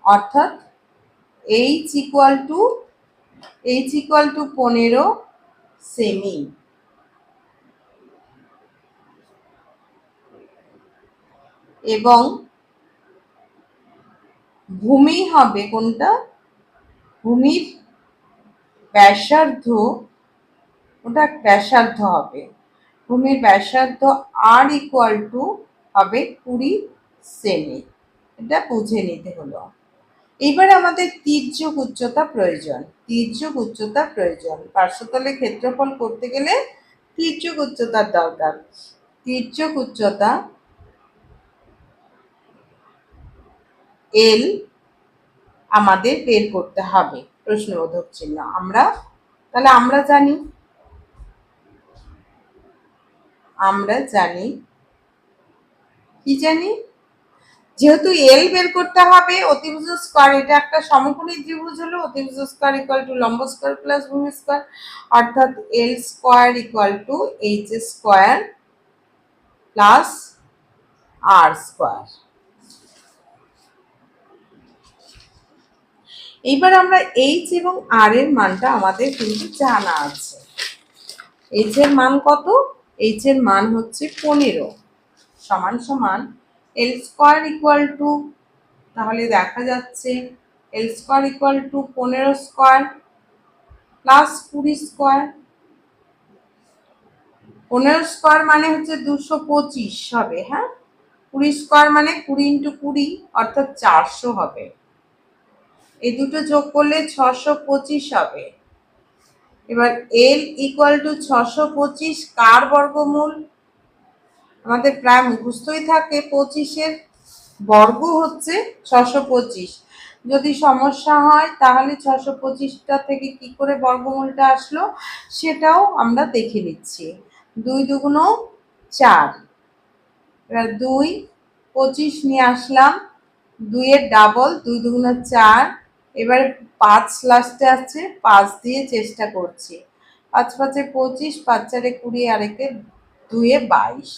অর্থাৎ এইচ ইকুয়াল টু 15 সেমি। এবং ভূমি হবে কোনটা? ভূমির ব্যাসার্ধ, ওটা ব্যাসার্ধ হবে, ভূমির ব্যাসার্ধ আর ইকুয়াল টু হবে 20 সেমি। এটা বুঝে নিতে হলো। এবার আমাদের তির্যক উচ্চতা প্রয়োজন, তির্যক উচ্চতা প্রয়োজন। পার্শ্বতলের ক্ষেত্রফল করতে গেলে তির্যক উচ্চতার দরকার। তির্যক উচ্চতা এল আমাদের বের করতে হবে, প্রশ্নবোধক চিহ্ন। তাহলে আমরা জানি কি জানি, যেহেতু এল বের করতে হবে, অতিভুজ স্কয়ার, এটা একটা সমকোণী ত্রিভুজ হলো, অতিভুজ স্কয়ার ইকুয়াল টু লম্ব স্কয়ার প্লাস ভূমি স্কয়ার, অর্থাৎ L square equal to H square plus R square. এইবার আমরা এইচ এবং আর এর মানটা আমাদের কিন্তু জানা আছে। এইচ এর মান কত? এইচ এর মান হচ্ছে 15 সমান সমান এল স্কয়ার ইকুয়াল টু, তাহলে দেখা যাচ্ছে L square equal to 15 square plus 20 square. 15 square মানে হচ্ছে 225 হবে, হ্যাঁ। 20 স্কয়ার মানে 20 ইন্টু 20 অর্থাৎ 400 হবে। এই দুটো যোগ করলে 625 হবে। এবার এল ইকুয়াল টু 625 কার বর্গমূল? আমাদের প্রায় মুখস্থই থাকে, 25-এর বর্গ হচ্ছে 625। যদি সমস্যা হয় তাহলে 625টা থেকে কি করে বর্গমূলটা আসলো সেটাও আমরা দেখে নিচ্ছি। 2 দুগুণ 4, এবার 2 25 নিয়ে আসলাম, 2 এর ডাবল, 2 দুগুণ 4, এবার 5 লাস্টে আছে, 5 দিয়ে চেষ্টা করছি। 5 5 25, 5 4 20, আর 2 22,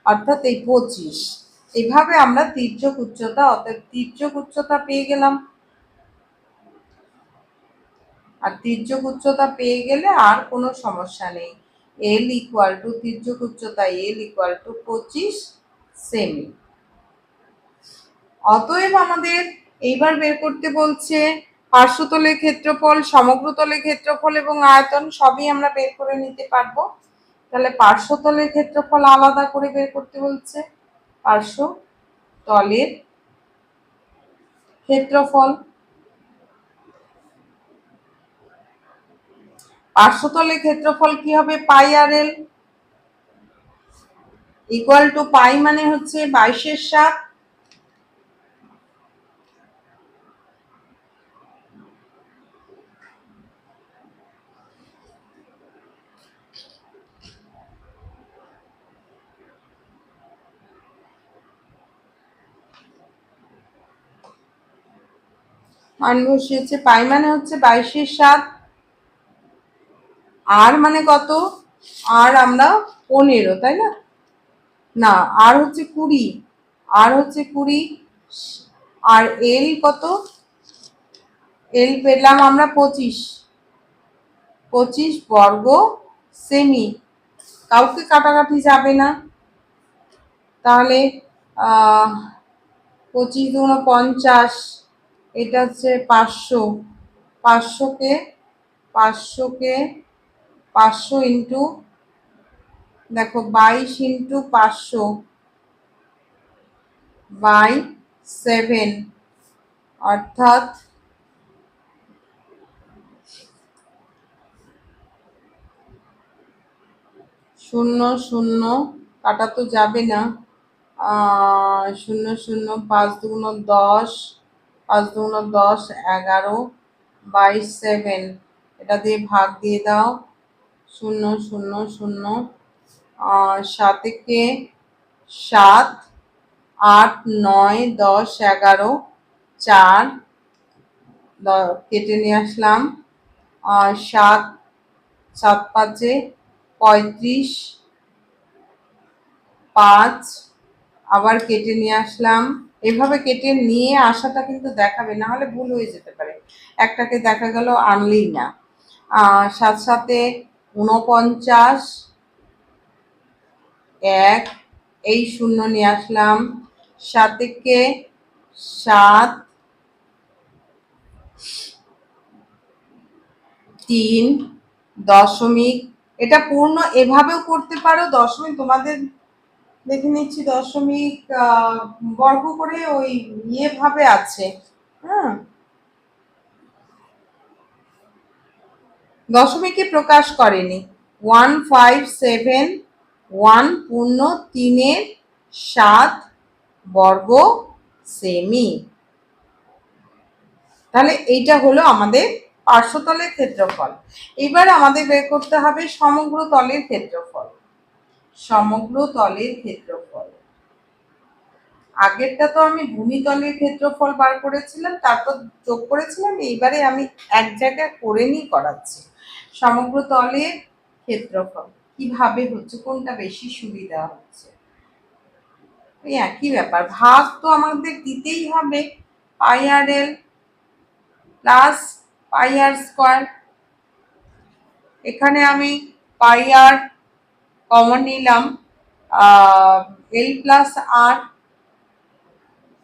অর্থাৎ এই 25। এভাবে আমরা তির্যক উচ্চতা, অর্থাৎ তির্যক উচ্চতা পেয়ে গেলাম। আর তির্যক উচ্চতা পেয়ে গেলে আর কোনো সমস্যা নেই। এল ইকুয়াল টু তির্যক উচ্চতা এল ইকুয়াল টু 25 সেমি। অতএব আমাদের এইবার বের করতে বলছে পার্শ্বতলের ক্ষেত্রফল, সমগ্রতলের ক্ষেত্রফল এবং আয়তন সবই আমরা বের করে নিতে পারবো। তাহলে পার্শ্বতলের ক্ষেত্রফল আলাদা করে বের করতে বলছে। পার্শ্বতলের ক্ষেত্রফল, পার্শ্বতলের ক্ষেত্রফল কি হবে? Pi R L equal to, পাই মানে হচ্ছে 22/7, মান বসিয়েছে। পাই মানে হচ্ছে 22/7, আর মানে কত? আর আমরা 15, তাই না? না, আর হচ্ছে 20, আর হচ্ছে 20 আর এল কত? এল পেলাম আমরা 25, 25 বর্গ সেমি। কাউকে কাটাকাটি যাবে না, তাহলে 25 দুগুণ 50, এটা হচ্ছে 500, 500কে 500 ইন্টু, দেখো 22 ইন্টু 500 বাই 7, অর্থাৎ শূন্য শূন্য কাটা তো যাবে না, 0 0, 5 দুগুণ 10, 5 দুগুণ 10, 11 বাই 7, এটা দিয়ে ভাগ দিয়ে দাও। 0 0 0, 7 কে 7, 8 9 10 11, 4 কেটে নিয়ে আসলাম। 7 7 5 35, 5 আবার কেটে নিয়ে আসলাম। এভাবে কেটে নিয়ে আসাটা কিন্তু দেখাবে, না হলে ভুল হয়ে যেতে পারে, একটাকে দেখা গেল আনলেই না। 7 7 49, 1 এই শূন্য নিয়ে আসলাম। 7 কে 7, 3 দশমিক, এটা পূর্ণ এভাবেও করতে পারো, দশমিক তোমাদের দেখে নিচ্ছি, দশমিক বর্গ করে ওই ইয়ে ভাবে আছে, হ্যাঁ, দশমিকে প্রকাশ করেনি। 1571 পূর্ণ 3/7 বর্গ সেমি। তাহলে এইটা হলো আমাদের পার্শ্বতলের ক্ষেত্রফল। এবার আমাদের বের করতে হবে সমগ্র তলের ক্ষেত্রফল। সমগ্র তলের ক্ষেত্রফল, আগেরটা তো আমি ভূমিতলের ক্ষেত্রফল বার করেছিলাম, তারপর যোগ করেছিলাম, এইবারে আমি এক জায়গায় করে নিয়ে করাচ্ছি। সমগ্র তলের ক্ষেত্রফল কিভাবে হচ্ছে, কোনটা বেশি সুবিধা হচ্ছে, এই একই ব্যাপার, ভাগ তো আমাদের দিতেই হবে, pi R L plus pi R square. এখানে আমি পাই আর কমন নিলাম, এল প্লাস আর,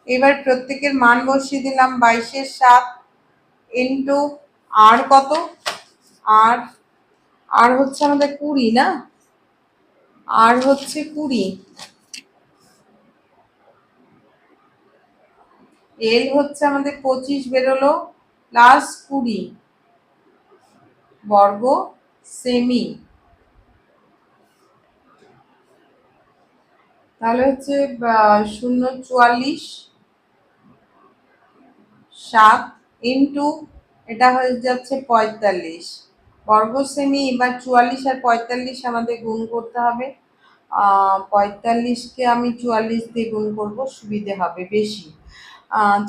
এবার প্রত্যেকের মান বসিয়ে দিলাম, 22/7 ইন্টু আর কত, আর আর হচ্ছে আমাদের 20 না, আর হচ্ছে 20, এল হচ্ছে আমাদের 25 বেরোলো প্লাস 20 বর্গ সেমি। তাহলে হচ্ছে 0 44 7 ইন্টু, এটা হয়ে যাচ্ছে 45 বর্গ সেমি। এবার 44 আর 45 আমাদের গুণ করতে হবে, 45কে আমি 44 দিয়ে গুণ করবো, সুবিধে হবে বেশি।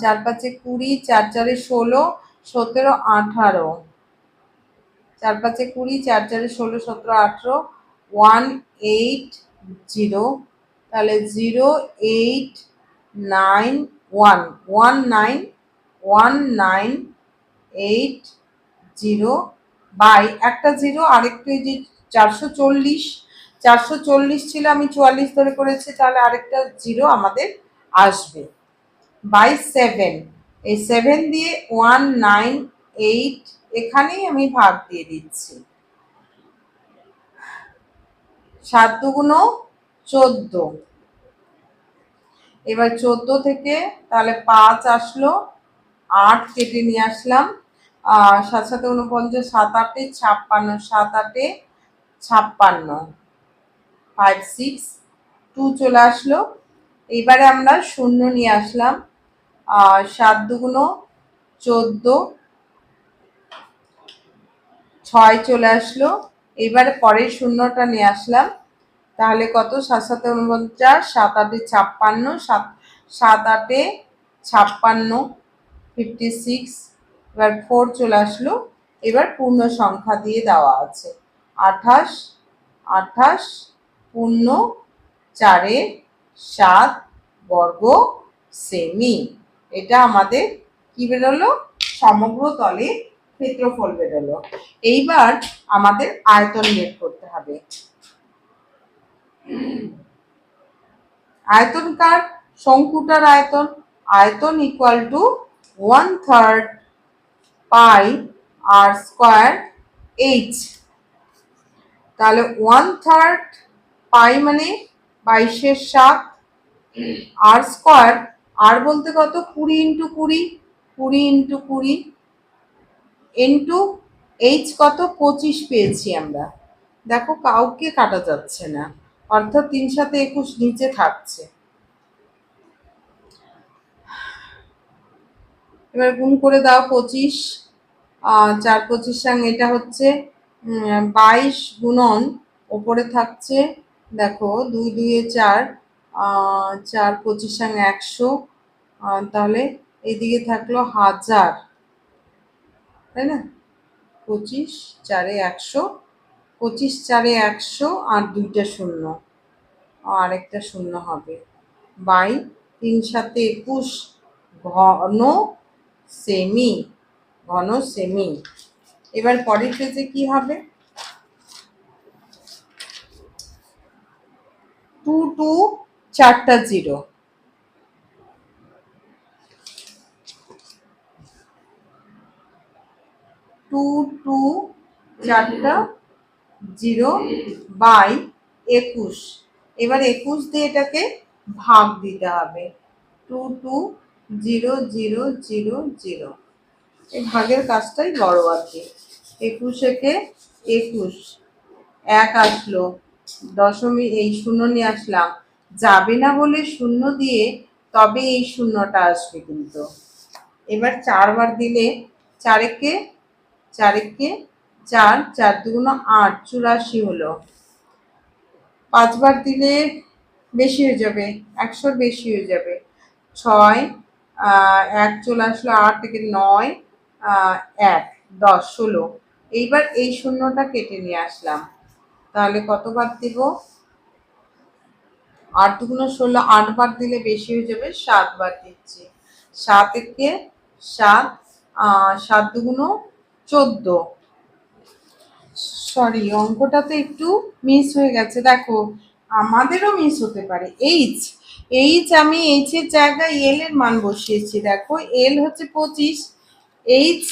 4 5 20, 4 4 16, 17 18, 4 5 20, 4 4 16 17 18, 180, তাহলে 089119198 বাই একটা জিরো, আরেকটু এই যে 440, 440 ছিল, আমি 44 ধরে করেছি, তাহলে আরেকটা জিরো আমাদের আসবে, বাই 7, এই 7 দিয়ে 198 এখানেই আমি ভাগ দিয়ে দিচ্ছি। 7 দুগুণ 14, এবার 14 থেকে তাহলে 5 আসলো, 8 কেটে নিয়ে আসলাম, 7 7 49, 7 8 56, 7 8 56, 5 6 2 চলে আসলো। এবারে আমরা শূন্য নিয়ে আসলাম, 7 দুগুণ 14, 6 চলে আসলো। এবারে পরের শূন্যটা নিয়ে আসলাম, তাহলে কত, 7 7 49, 7 8 56, 7 7 8 56, 56, এবার 4 চলে আসলো। এবার পূর্ণ সংখ্যা দিয়ে দেওয়া আছে, 28 28 পূর্ণ 4/7 বর্গ সেমি। এটা আমাদের কি বেরোলো, সমগ্র তলের ক্ষেত্রফল বেরোলো। এইবার আমাদের আয়তন বের করতে হবে। আয়তনকার শঙ্কুটার আয়তন, আয়তন equal to 1/3 pi R square H. তাহলে 1/3 পাই মানে 22/7, আর স্কোয়ার, আর বলতে কত, 20 ইন্টু 20, 20 ইন্টু 20 ইন্টু এইচ কত, 25 পেয়েছি আমরা। দেখো কাউকে কাটা যাচ্ছে না, অর্থাৎ 3 সাথে 21 নিচে থাকছে। এবার গুণ করে দাও 25, 4 25 সঙ্গে এটা হচ্ছে 22 গুণন, ওপরে থাকছে দেখো 2 2 এ 4, 4 25 সঙ্গে 100, তাহলে এইদিকে থাকলো 1000, তাই না? 25 4 100, 25 4 100 আর 2টা শূন্য, আর একটা শূন্য হবে, বাই 3 7 21 ঘন সেমি, ঘন সেমি। এবার পরের পেজে কি হবে, 2 2 4টা 0, 2 2 4টা 0 বাই 21। এবার 21 দিয়ে এটাকে ভাগ দিতে হবে, 2 2 0 0 0 0। এই ভাগের কাজটাই বড় আর কি। 21 একে 21, 1 আসলো, দশমিক এই শূন্য নিয়ে আসলাম, যাবে না বলে শূন্য দিয়ে তবে এই শূন্যটা আসবে কিন্তু। এবার 4 বার দিলে 4 একে 4 একে 4, 4 দুগুণ 8, 84 হলো। 5 বার দিলে বেশি হয়ে যাবে, 100-র বেশি হয়ে যাবে। 6, 1 চলে আসলো, 8 থেকে 9, 1 10 16। এইবার এই শূন্যটা কেটে নিয়ে আসলাম, তাহলে কতবার দিব, 8 দুগুণ 16, 8 বার দিলে বেশি হয়ে যাবে, 7 বার দিচ্ছি। 7 একে 7, 7 দুগুণ 14। সরি, অঙ্কটা তো একটু মিস হয়ে গেছে, দেখো আমাদেরও মিস হতে পারে। এইচ, এইচ আমি এইচ এর জায়গায় এল এর মান বসিয়েছি, দেখো এল হচ্ছে 25, এইচ,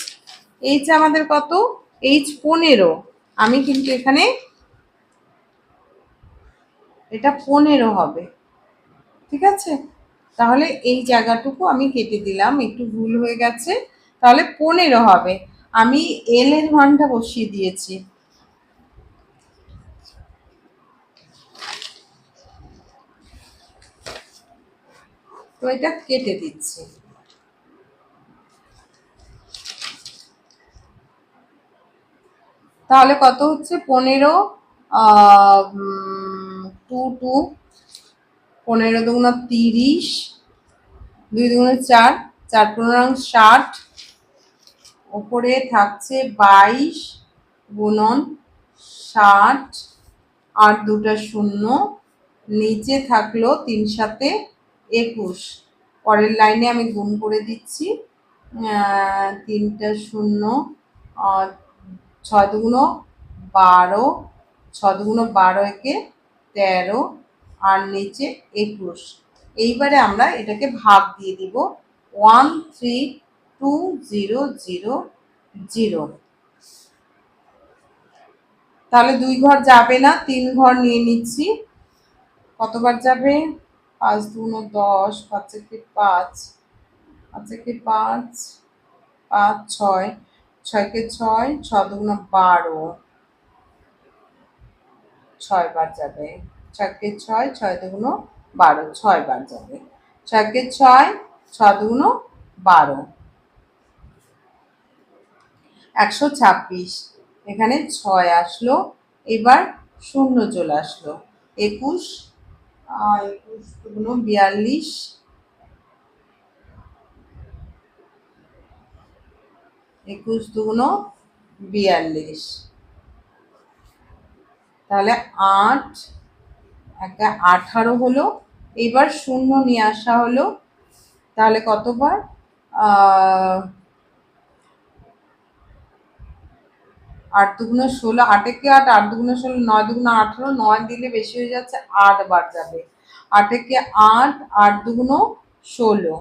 এইচ আমাদের কত, এইচ 15, আমি কিন্তু এখানে এটা 15 হবে, ঠিক আছে? তাহলে এই জায়গাটুকু আমি কেটে দিলাম, একটু ভুল হয়ে গেছে, তাহলে 15 হবে, আমি এল এর মানটা বসিয়ে দিয়েছি। তো এটা কেটে দিচ্ছি, তাহলে কত হচ্ছে, 15, 2 2, 15 দুগুণ 30, 2 দুগুণ 4, 4 15 60, ওপরে থাকছে 22 গুণন 60 আর 2টা শূন্য, নিচে থাকলো 3 সাথে 21। পরের লাইনে আমি গুণ করে দিচ্ছি, 3টা শূন্য, 6 দুগুণ 12, 6 দুগুণ 12 একে 13 আর নিচে 21। এইবারে আমরা এটাকে ভাগ দিয়ে দিব, 1 3 2 0 0 0। তাহলে 2 ঘর যাবে না, 3 ঘর নিয়ে নিচ্ছি। কতবার যাবে, 5 দুগুণ 10, 5 একে 5, 5 একে 5, 5 6, 6 কে 6, 6 দুগুণ 12, 6 বার যাবে, 6 কে 6, 6 দুগুণ 12, 6 বার যাবে, 6 কে 6, 6 দুগুণ 12, 126। এখানে 6 আসলো, এবার শূন্য চলে আসলো, 21, 21 দুগুণ 42, 21 দুগুণ 42, তাহলে 8 একটা 18 হলো। এবার শূন্য নিয়ে আসা হলো, তাহলে কতবার? 8 × 2 = 16, 8 8, 8 × 2 = 16, 9 × 2 = 18, 9 দিলে বেশি হয়ে যাচ্ছে, 8 বার যাবে। 8 8, 8 × 2 = 16।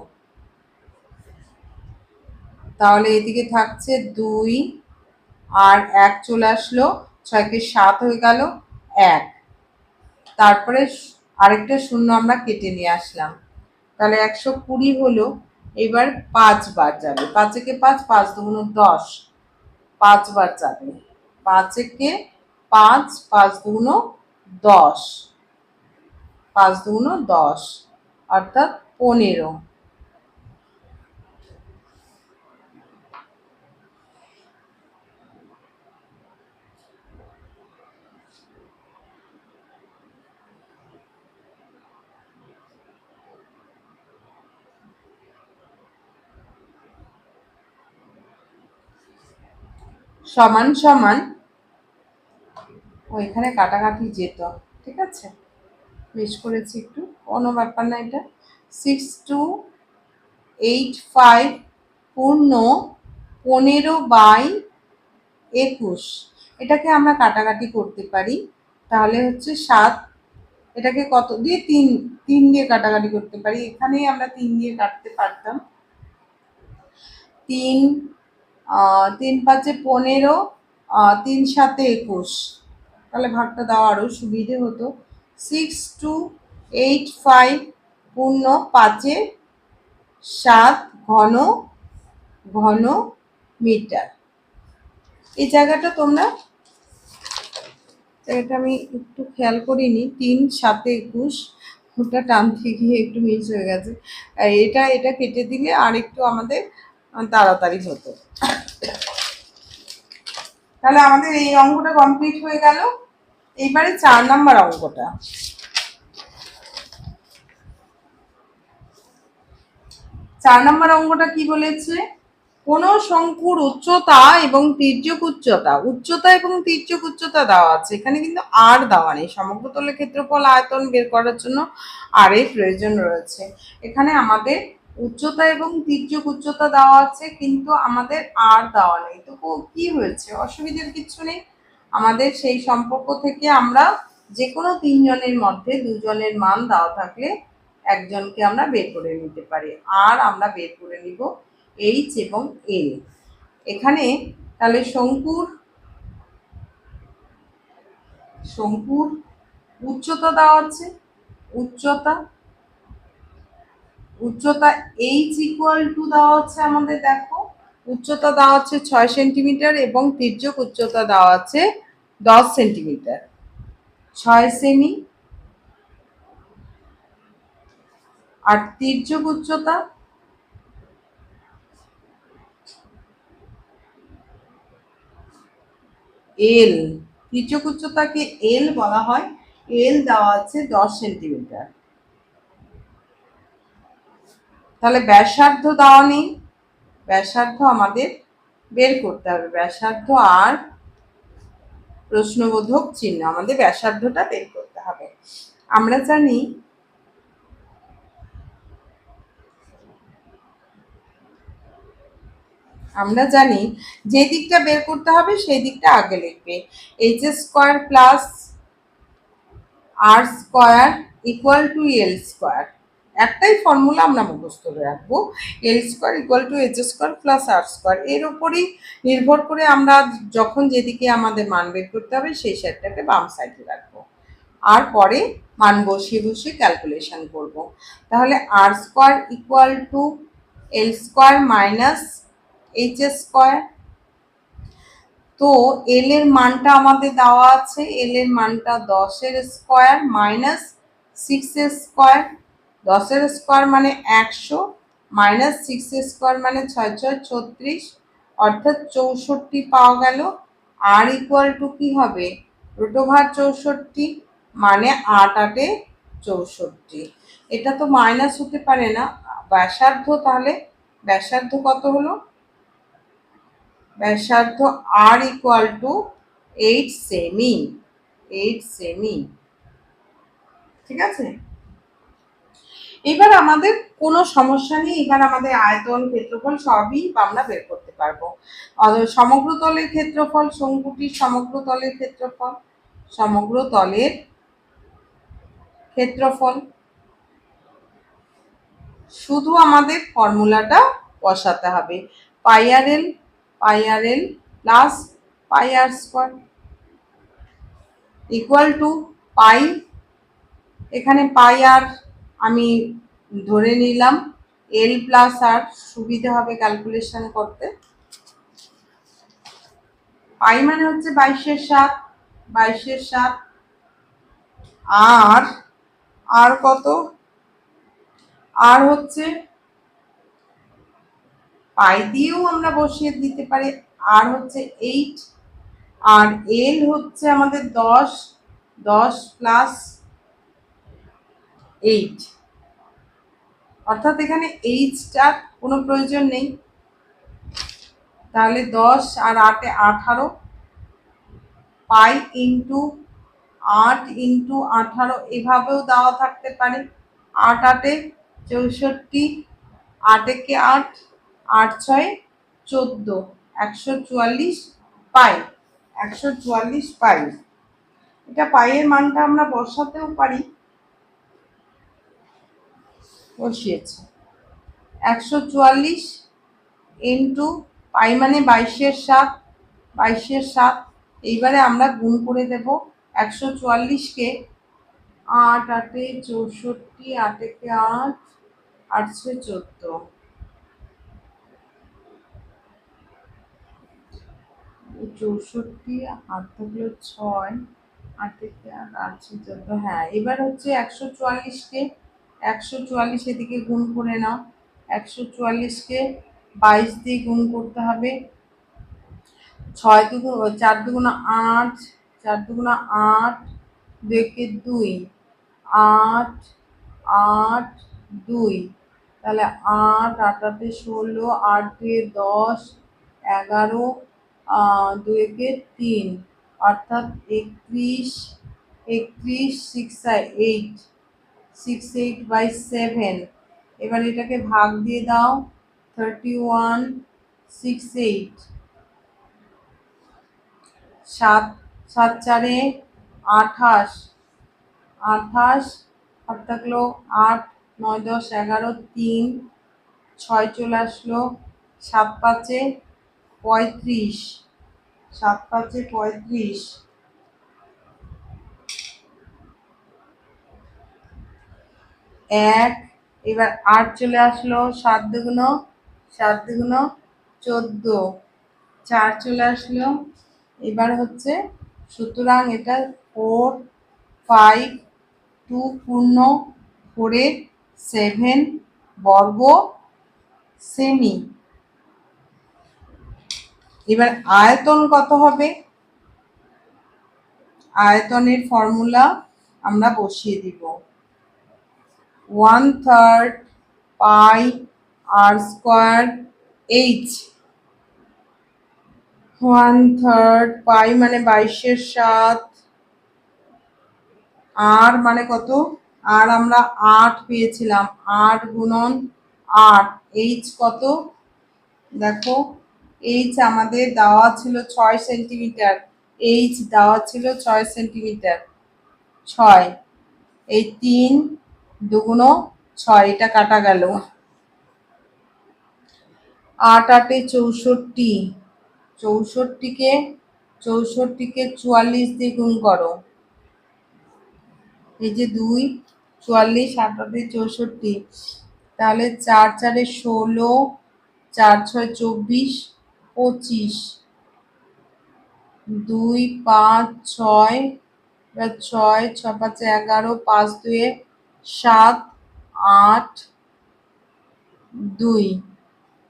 তাহলে এদিকে থাকছে 2 আর 1 চলে আসলো, 6 7 হয়ে গেল, 1। তারপরে আরেকটা শূন্য আমরা কেটে নিয়ে আসলাম, তাহলে 120 হলো। এবার 5 বার যাবে, 5 একে 5, 5 2 = 10, 5 বার যাবে। 5 একে 5, 5 2 = 10, 5 2 = 10, অর্থাৎ 15। সমান সমান, ওইখানে কাটাকাটি যেত, ঠিক আছে, মিস করেছি একটু, কোনো ব্যাপার না। এটা 6285 পূর্ণ 15/21, এটাকে আমরা কাটাকাটি করতে পারি। তাহলে হচ্ছে 7, এটাকে কত দিয়ে? 3 দিয়ে কাটাকাটি করতে পারি, এখানেই আমরা 3 দিয়ে কাটতে পারতাম। 3 3 5 15, 3 7 21, তাহলে ভাগটা দেওয়া আরও সুবিধে হতো। 6285 পূর্ণ 5 7 ঘন ঘন মিটার। এই জায়গাটা তোমরা, এটা আমি একটু খেয়াল করিনি, 3 7 21, ওটা টানতে গিয়ে একটু মিস হয়ে গেছে। এটা এটা কেটে দিলে আর একটু আমাদের তাড়াতাড়ি হতো। তাহলে আমাদের এই অঙ্কটা কমপ্লিট হয়ে গেল। এইবারে 4 নাম্বার অঙ্কটা। 4 নাম্বার অঙ্কটা কি বলেছে? কোন শঙ্কুর উচ্চতা এবং তির্যক উচ্চতা, উচ্চতা এবং তির্যক উচ্চতা দেওয়া আছে, এখানে কিন্তু আর দেওয়া নেই। সমগ্রতলের ক্ষেত্রফল আয়তন বের করার জন্য আর এর প্রয়োজন রয়েছে। এখানে আমাদের উচ্চতা এবং তির্যক উচ্চতা দেওয়া আছে, কিন্তু আমাদের আর দেওয়া নেই। তো কি হয়েছে? অসুবিধার কিছু নেই। আমাদের সেই সম্পর্ক থেকে আমরা যে কোনো 3 জনের মধ্যে 2 জনের মান দেওয়া থাকলে একজনকে আমরা বের করে নিতে পারি। আর আমরা বের করে নিব এইচ এবং এল। এখানে তাহলে শঙ্কুর উচ্চতা দেওয়া আছে, উচ্চতা এইচ ইকুয়াল টু দেওয়া আছে আমাদের, দেখো উচ্চতা দেওয়া আছে 6 সেন্টিমিটার এবং তির্যক উচ্চতা দেওয়া আছে 10 সেন্টিমিটার। 6 সেমি আর তির্যক উচ্চতা এল, তির্যক উচ্চতাকে এল বলা হয়, এল দেওয়া আছে 10 সেন্টিমিটার। তাহলে ব্যাসার্ধ দেওয়া নেই, ব্যাসার্ধ আমাদের বের করতে হবে। ব্যাসার্ধ আর প্রশ্নবোধক চিহ্ন, আমাদের ব্যাসার্ধটা বের করতে হবে। আমরা জানি যে দিকটা বের করতে হবে সেই দিকটা আগে লিখবে। H square plus R square equal to L square, একটাই ফর্মুলা আমরা মুখস্থ করে রাখবো, L square equal to H square plus R square. এর উপরই নির্ভর করে আমরা যখন যেদিকে আমাদের মান বের করতে হবে সেই সাইডটাকে বাম সাইডে রাখবো, আর পরে মান বসিয়ে বসিয়ে ক্যালকুলেশন করব। তাহলে R square equal to L square minus H square. তো এল এর মানটা আমাদের দেওয়া আছে, এল এর মানটা 10 স্কোয়ার মাইনাস 6 স্কোয়ার। 10 স্কোয়ার মানে 100, মাইনাস 6 স্কোয়ার মানে 6 6 36, অর্থাৎ 64 পাওয়া গেল। আর ইকুয়াল টু কি হবে? √64 মানে 8 8 64। এটা তো মাইনাস হতে পারে না। ব্যাসার্ধ, তাহলে ব্যাসার্ধ কত হলো? ব্যাসার্ধ আর ইকুয়াল টু 8 সেমি, 8 সেমি, ঠিক আছে। এবার আমাদের কোনো সমস্যা নেই, এবার আমাদের আয়তন ক্ষেত্রফল সবই আমরা বের করতে পারবো। সমগ্র তলের ক্ষেত্রফল, শঙ্কুটির সমগ্র তলের ক্ষেত্রফল, সমগ্র তলের ক্ষেত্রফল, শুধু আমাদের ফর্মুলাটা বসাতে হবে, pi R L plus pi R square equal to pi, এখানে পাই আর আমি ধরে নিলাম, এল প্লাস আর, সুবিধা হবে ক্যালকুলেশন করতে। পাই মানে হচ্ছে 22/7, 22/7, আর কত, আর হচ্ছে পাই দিয়েও আমরা বসিয়ে দিতে পারি, আর হচ্ছে 8, আর এল হচ্ছে আমাদের 10, 10 প্লাস 8, অর্থাৎ এখানে এইচটার কোনো প্রয়োজন নেই, তাহলে 10 আর 8 18, পাই ইন্টু 8 ইন্টু 18 এভাবেও দেওয়া থাকতে পারে, 8 8 64, 8 একে 8, 8 6 14, 144 পাই, 144 পাই। এটা পাইয়ের মানটা আমরা বসাতেও পারি, বসিয়েছি 144 ইন্টু পাই মানে 22/7, 22/7, এইবারে আমরা গুণ করে দেব 144কে 8 8 64, 8 একে 8, 8 6 14, 64, 8 থাকলো 6, 8 একে 8, 8 6 14, হ্যাঁ এবার হচ্ছে 144কে 144 এদিকে গুণ করে নাও, 144কে 22 দিয়ে গুণ করতে হবে, 6 দুগুণ 4 দুগুণ 8, 4 দুগুণ 8, 2 একে 2, 8 8 2, তাহলে 8 8 8 16, 8 2 10, 11, 2 একে 3, অর্থাৎ 31, 31 6 8, 6 8/7, এবার এটাকে ভাগ দিয়ে দাও, 31 6 8, 7 7 4 28, 28, হাত থাকলো 8 9 10 11, 3 6 চলে আসলো, 7 5 35, 7 5 35, 1, এবার 8 চলে আসলো, 7 দুগুণ 14, 4 চলে আসলো, এবার হচ্ছে সুতরাং এটা 4 5 2 পূর্ণ 4 7 বর্গ সেমি। এবার আয়তন কত হবে, আয়তনের ফর্মুলা আমরা বসিয়ে দিব, 1/3 পাই আর স্কোয়ার এইচ, 1/3 পাই মানে 22/7, আর মানে কত, আর আমরা 8 পেয়েছিলাম, 8 গুণন 8, এইচ কত দেখো, এইচ আমাদের দেওয়া ছিল 6 সেন্টিমিটার, এইচ দেওয়া ছিল 6 সেন্টিমিটার, 6, এই 3 দুগুণ 6, এটা কাটা গেল, 8 8 64, 64কে 44 দিয়ে গুণ করো, এই যে 2 44, 8 8 64, তাহলে 4 4 16, 4 6 24, 25, 2 5 6, 6 6 5 11, 5 2 7, 8 2,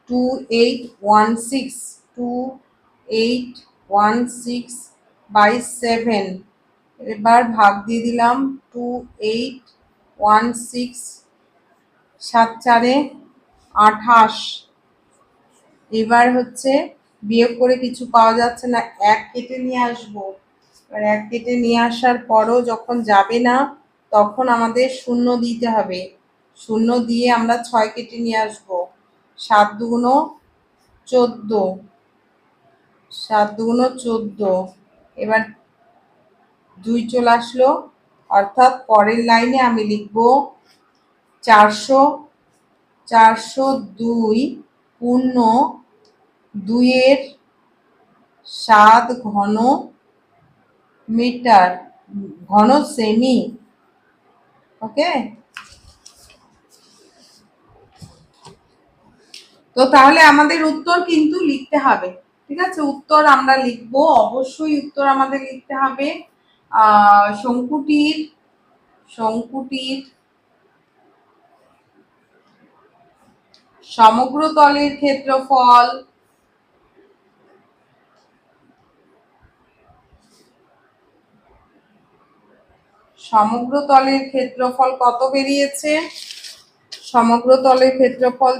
2816, 2816/7, এবার ভাগ দিয়ে দিলাম, 2816, 7 4 28, এবার হচ্ছে বিয়োগ করে কিছু পাওয়া যাচ্ছে না, 1 কেটে নিয়ে আসবো, এবার 1 কেটে নিয়ে আসার পরও যখন যাবে না তখন আমাদের শূন্য দিতে হবে, শূন্য দিয়ে আমরা 6 কেটে নিয়ে আসবো। 7 দুগুণ 14, 7 দুগুণ 14। এবার 2 চলে আসলো, অর্থাৎ পরের লাইনে আমি লিখবো 402 পূর্ণ 2-এর 7 ঘন মিটার, ঘন সেমি। ওকে, তো তাহলে আমাদের উত্তর কিন্তু লিখতে হবে। ঠিক আছে, উত্তর আমরা লিখবো, অবশ্যই উত্তর আমাদের লিখতে হবে। শঙ্কুটির সমগ্র তলের ক্ষেত্রফল কত বেরিয়েছে? সমগ্র তলের ক্ষেত্রফল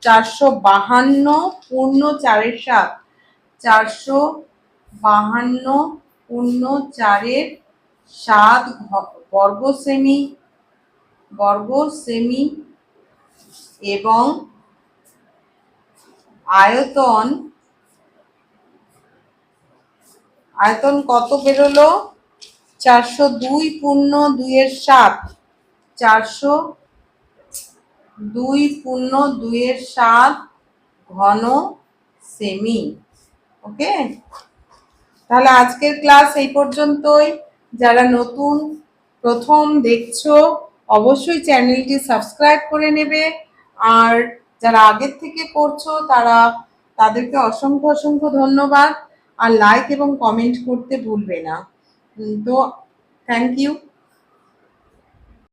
452 পূর্ণ 4-এর 7, 452 পূর্ণ 4-এর 7 বর্গ সেমি এবং আয়তন কত বেরোলো? 402 পূর্ণ 2-এর 7, 402 পূর্ণ 2-এর 7 ঘন সেমি। ওকে, তাহলে আজকের ক্লাস এই পর্যন্তই। যারা নতুন প্রথম দেখছো অবশ্যই চ্যানেলটি সাবস্ক্রাইব করে নেবে, আর যারা আগের থেকে করছো তাদেরকে অসংখ্য অসংখ্য ধন্যবাদ। আর লাইক এবং কমেন্ট করতে ভুলবে না। তো থ্যাংক ইউ।